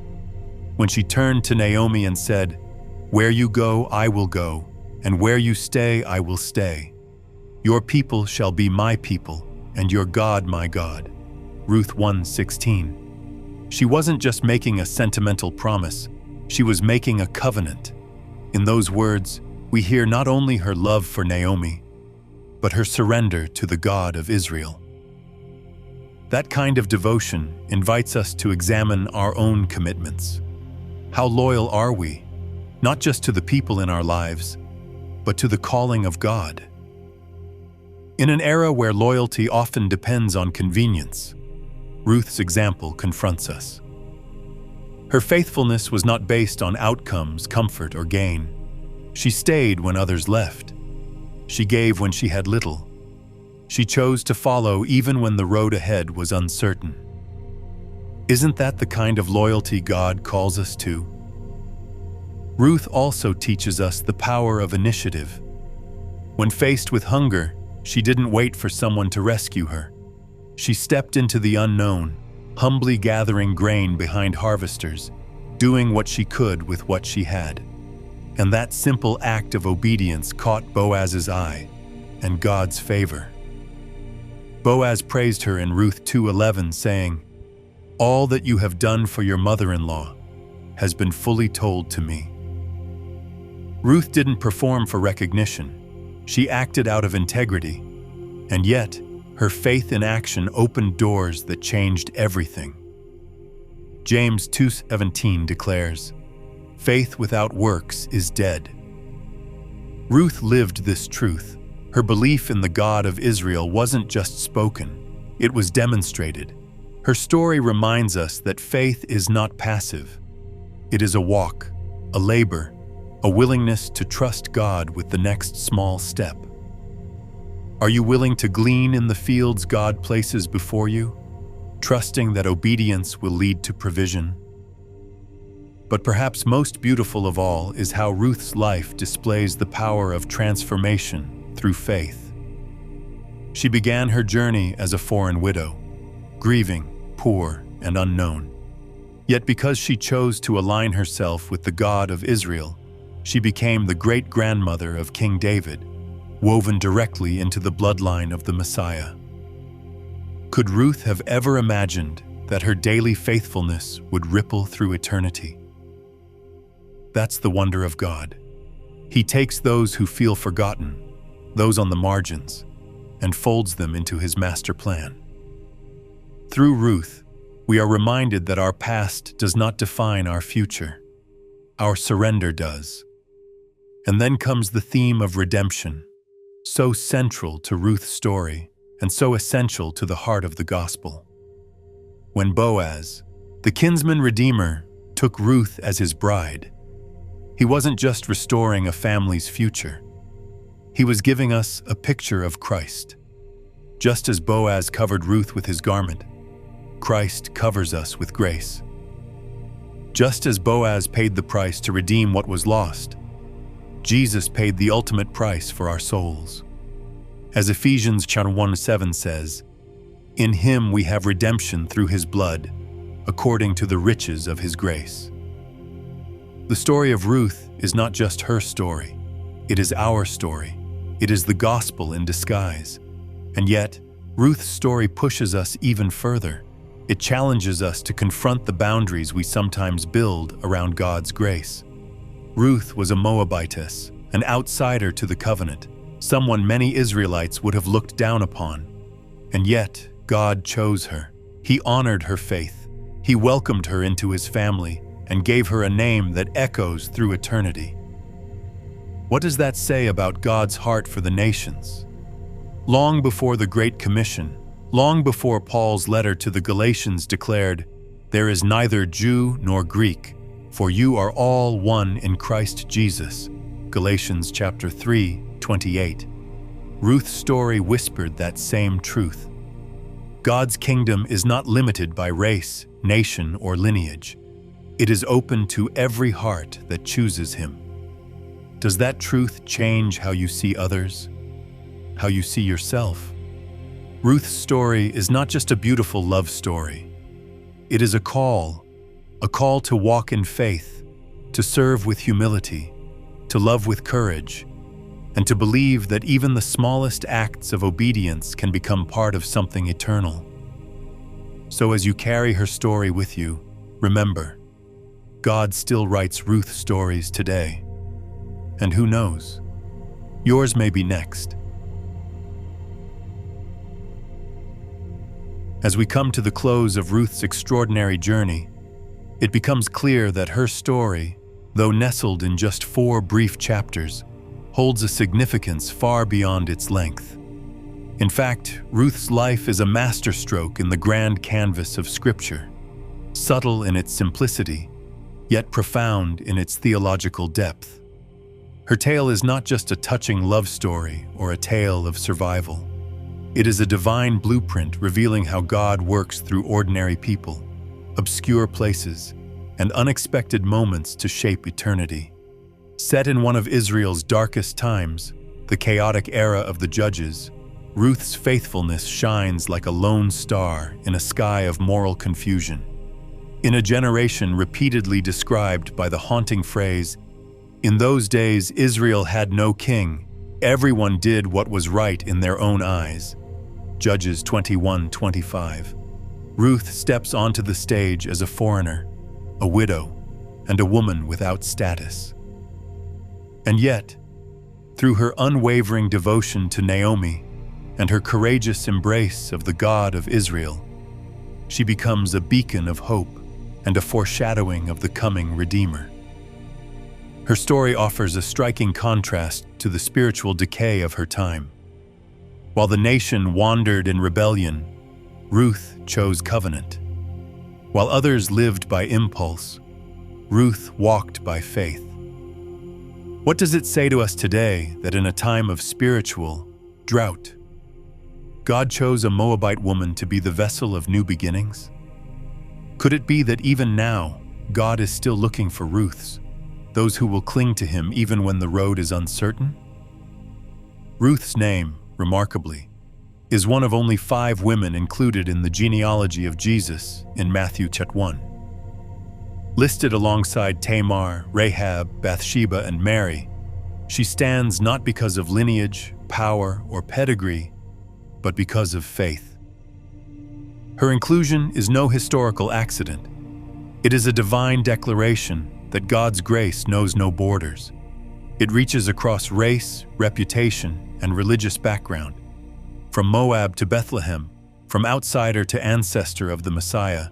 When she turned to Naomi and said, "Where you go, I will go, and where you stay, I will stay. Your people shall be my people, and your God my God." Ruth 1:16. She wasn't just making a sentimental promise, she was making a covenant. In those words, we hear not only her love for Naomi, but her surrender to the God of Israel. That kind of devotion invites us to examine our own commitments. How loyal are we, not just to the people in our lives, but to the calling of God? In an era where loyalty often depends on convenience, Ruth's example confronts us. Her faithfulness was not based on outcomes, comfort, or gain. She stayed when others left. She gave when she had little. She chose to follow even when the road ahead was uncertain. Isn't that the kind of loyalty God calls us to? Ruth also teaches us the power of initiative. When faced with hunger, she didn't wait for someone to rescue her. She stepped into the unknown, humbly gathering grain behind harvesters, doing what she could with what she had. And that simple act of obedience caught Boaz's eye and God's favor. Boaz praised her in Ruth 2:11, saying, "All that you have done for your mother-in-law has been fully told to me." Ruth didn't perform for recognition. She acted out of integrity, and yet her faith in action opened doors that changed everything. James 2:17 declares, "Faith without works is dead." Ruth lived this truth. Her belief in the God of Israel wasn't just spoken, it was demonstrated. Her story reminds us that faith is not passive. It is a walk, a labor, a willingness to trust God with the next small step. Are you willing to glean in the fields God places before you, trusting that obedience will lead to provision? But perhaps most beautiful of all is how Ruth's life displays the power of transformation through faith. She began her journey as a foreign widow, grieving, poor, and unknown. Yet because she chose to align herself with the God of Israel, she became the great-grandmother of King David, woven directly into the bloodline of the Messiah. Could Ruth have ever imagined that her daily faithfulness would ripple through eternity? That's the wonder of God. He takes those who feel forgotten, those on the margins, and folds them into his master plan. Through Ruth, we are reminded that our past does not define our future. Our surrender does. And then comes the theme of redemption, so central to Ruth's story and so essential to the heart of the gospel. When Boaz, the kinsman redeemer, took Ruth as his bride, he wasn't just restoring a family's future. He was giving us a picture of Christ. Just as Boaz covered Ruth with his garment, Christ covers us with grace. Just as Boaz paid the price to redeem what was lost, Jesus paid the ultimate price for our souls. As Ephesians 1:7 says, "In him we have redemption through his blood, according to the riches of his grace." The story of Ruth is not just her story, it is our story. It is the gospel in disguise. And yet, Ruth's story pushes us even further. It challenges us to confront the boundaries we sometimes build around God's grace. Ruth was a Moabitess, an outsider to the covenant, someone many Israelites would have looked down upon. And yet, God chose her. He honored her faith. He welcomed her into his family and gave her a name that echoes through eternity. What does that say about God's heart for the nations? Long before the Great Commission, long before Paul's letter to the Galatians declared, "There is neither Jew nor Greek, for you are all one in Christ Jesus," Galatians chapter 3:28. Ruth's story whispered that same truth. God's kingdom is not limited by race, nation, or lineage. It is open to every heart that chooses Him. Does that truth change how you see others? How you see yourself? Ruth's story is not just a beautiful love story. It is a call to walk in faith, to serve with humility, to love with courage, and to believe that even the smallest acts of obedience can become part of something eternal. So as you carry her story with you, remember, God still writes Ruth stories today. And who knows, yours may be next. As we come to the close of Ruth's extraordinary journey, it becomes clear that her story, though nestled in just 4 brief chapters, holds a significance far beyond its length. In fact, Ruth's life is a masterstroke in the grand canvas of Scripture, subtle in its simplicity, yet profound in its theological depth. Her tale is not just a touching love story or a tale of survival. It is a divine blueprint revealing how God works through ordinary people, obscure places, and unexpected moments to shape eternity. Set in one of Israel's darkest times, the chaotic era of the Judges, Ruth's faithfulness shines like a lone star in a sky of moral confusion. In a generation repeatedly described by the haunting phrase, "In those days Israel had no king, everyone did what was right in their own eyes," Judges 21:25. Ruth steps onto the stage as a foreigner, a widow, and a woman without status. And yet, through her unwavering devotion to Naomi and her courageous embrace of the God of Israel, she becomes a beacon of hope and a foreshadowing of the coming Redeemer. Her story offers a striking contrast to the spiritual decay of her time. While the nation wandered in rebellion, Ruth chose covenant. While others lived by impulse, Ruth walked by faith. What does it say to us today that in a time of spiritual drought, God chose a Moabite woman to be the vessel of new beginnings? Could it be that even now, God is still looking for Ruths, those who will cling to Him even when the road is uncertain? Ruth's name, remarkably, is one of only 5 women included in the genealogy of Jesus in Matthew chapter 1. Listed alongside Tamar, Rahab, Bathsheba, and Mary, she stands not because of lineage, power, or pedigree, but because of faith. Her inclusion is no historical accident. It is a divine declaration that God's grace knows no borders. It reaches across race, reputation, and religious background. From Moab to Bethlehem, from outsider to ancestor of the Messiah,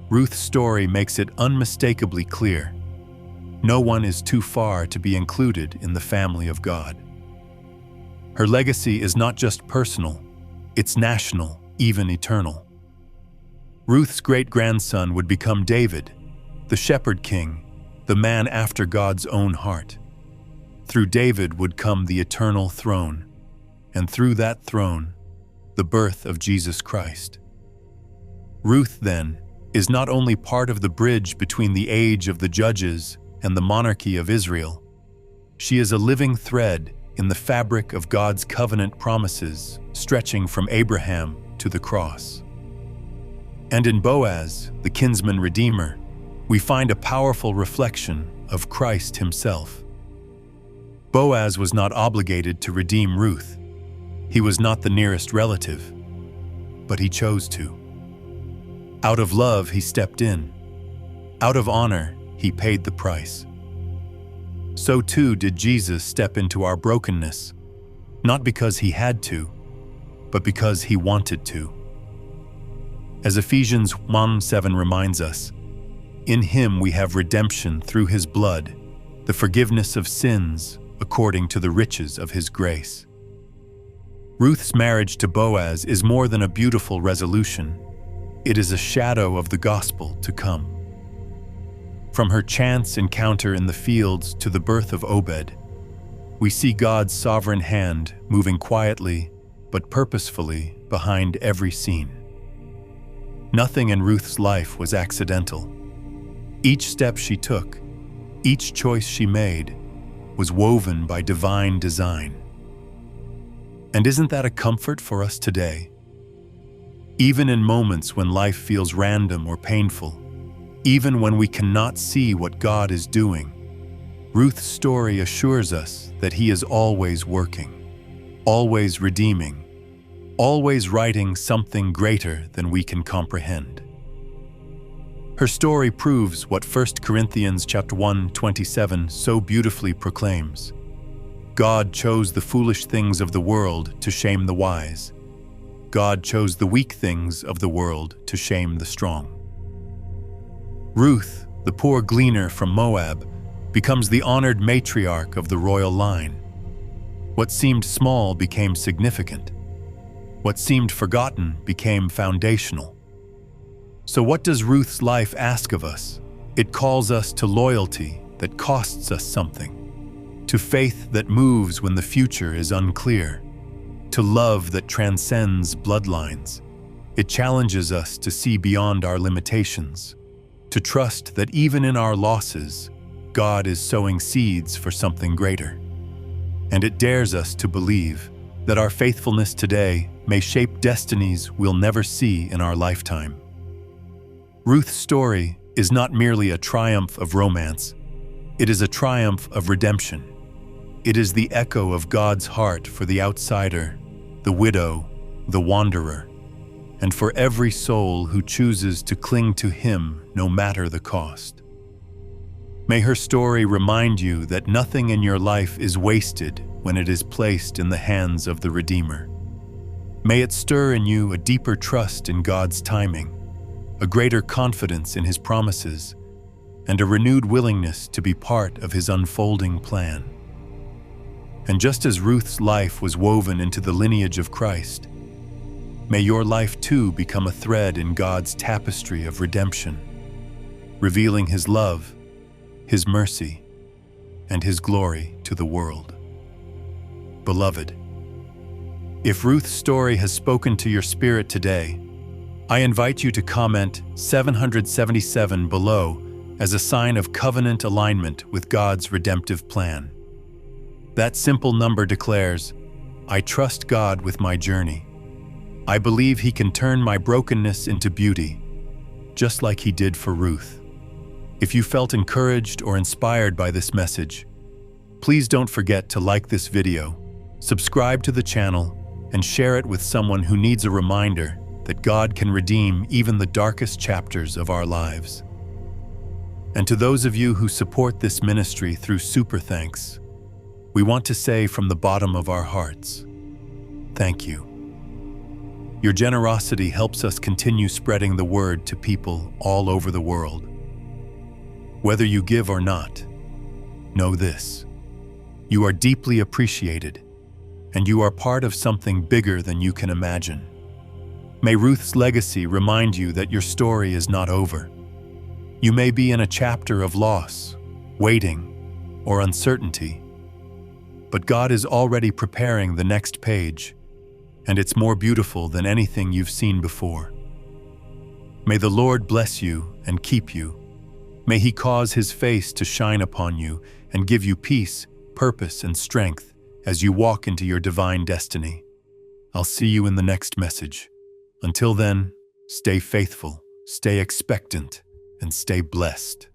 Ruth's story makes it unmistakably clear. No one is too far to be included in the family of God. Her legacy is not just personal, it's national, even eternal. Ruth's great-grandson would become David, the shepherd king, the man after God's own heart. Through David would come the eternal throne, and through that throne, the birth of Jesus Christ. Ruth, then, is not only part of the bridge between the age of the Judges and the monarchy of Israel, she is a living thread in the fabric of God's covenant promises stretching from Abraham to the cross. And in Boaz, the kinsman redeemer, we find a powerful reflection of Christ Himself. Boaz was not obligated to redeem Ruth. He was not the nearest relative, but he chose to. Out of love, he stepped in. Out of honor, he paid the price. So too did Jesus step into our brokenness, not because he had to, but because he wanted to. As Ephesians 1:7 reminds us, in him we have redemption through his blood, the forgiveness of sins according to the riches of his grace. Ruth's marriage to Boaz is more than a beautiful resolution. It is a shadow of the gospel to come. From her chance encounter in the fields to the birth of Obed, we see God's sovereign hand moving quietly but purposefully behind every scene. Nothing in Ruth's life was accidental. Each step she took, each choice she made, was woven by divine design. And isn't that a comfort for us today? Even in moments when life feels random or painful, even when we cannot see what God is doing, Ruth's story assures us that He is always working, always redeeming, always writing something greater than we can comprehend. Her story proves what 1 Corinthians 1:27 so beautifully proclaims. God chose the foolish things of the world to shame the wise. God chose the weak things of the world to shame the strong. Ruth, the poor gleaner from Moab, becomes the honored matriarch of the royal line. What seemed small became significant. What seemed forgotten became foundational. So what does Ruth's life ask of us? It calls us to loyalty that costs us something, to faith that moves when the future is unclear, to love that transcends bloodlines. It challenges us to see beyond our limitations, to trust that even in our losses, God is sowing seeds for something greater. And it dares us to believe that our faithfulness today may shape destinies we'll never see in our lifetime. Ruth's story is not merely a triumph of romance, it is a triumph of redemption. It is the echo of God's heart for the outsider, the widow, the wanderer, and for every soul who chooses to cling to Him no matter the cost. May her story remind you that nothing in your life is wasted when it is placed in the hands of the Redeemer. May it stir in you a deeper trust in God's timing, a greater confidence in His promises, and a renewed willingness to be part of His unfolding plan. And just as Ruth's life was woven into the lineage of Christ, may your life too become a thread in God's tapestry of redemption, revealing His love, His mercy, and His glory to the world. Beloved, if Ruth's story has spoken to your spirit today, I invite you to comment 777 below as a sign of covenant alignment with God's redemptive plan. That simple number declares, I trust God with my journey. I believe He can turn my brokenness into beauty, just like He did for Ruth. If you felt encouraged or inspired by this message, please don't forget to like this video, subscribe to the channel, and share it with someone who needs a reminder that God can redeem even the darkest chapters of our lives. And to those of you who support this ministry through Super Thanks, we want to say from the bottom of our hearts, thank you. Your generosity helps us continue spreading the word to people all over the world. Whether you give or not, know this: you are deeply appreciated, and you are part of something bigger than you can imagine. May Ruth's legacy remind you that your story is not over. You may be in a chapter of loss, waiting, or uncertainty, but God is already preparing the next page, and it's more beautiful than anything you've seen before. May the Lord bless you and keep you. May He cause His face to shine upon you and give you peace, purpose, and strength as you walk into your divine destiny. I'll see you in the next message. Until then, stay faithful, stay expectant, and stay blessed.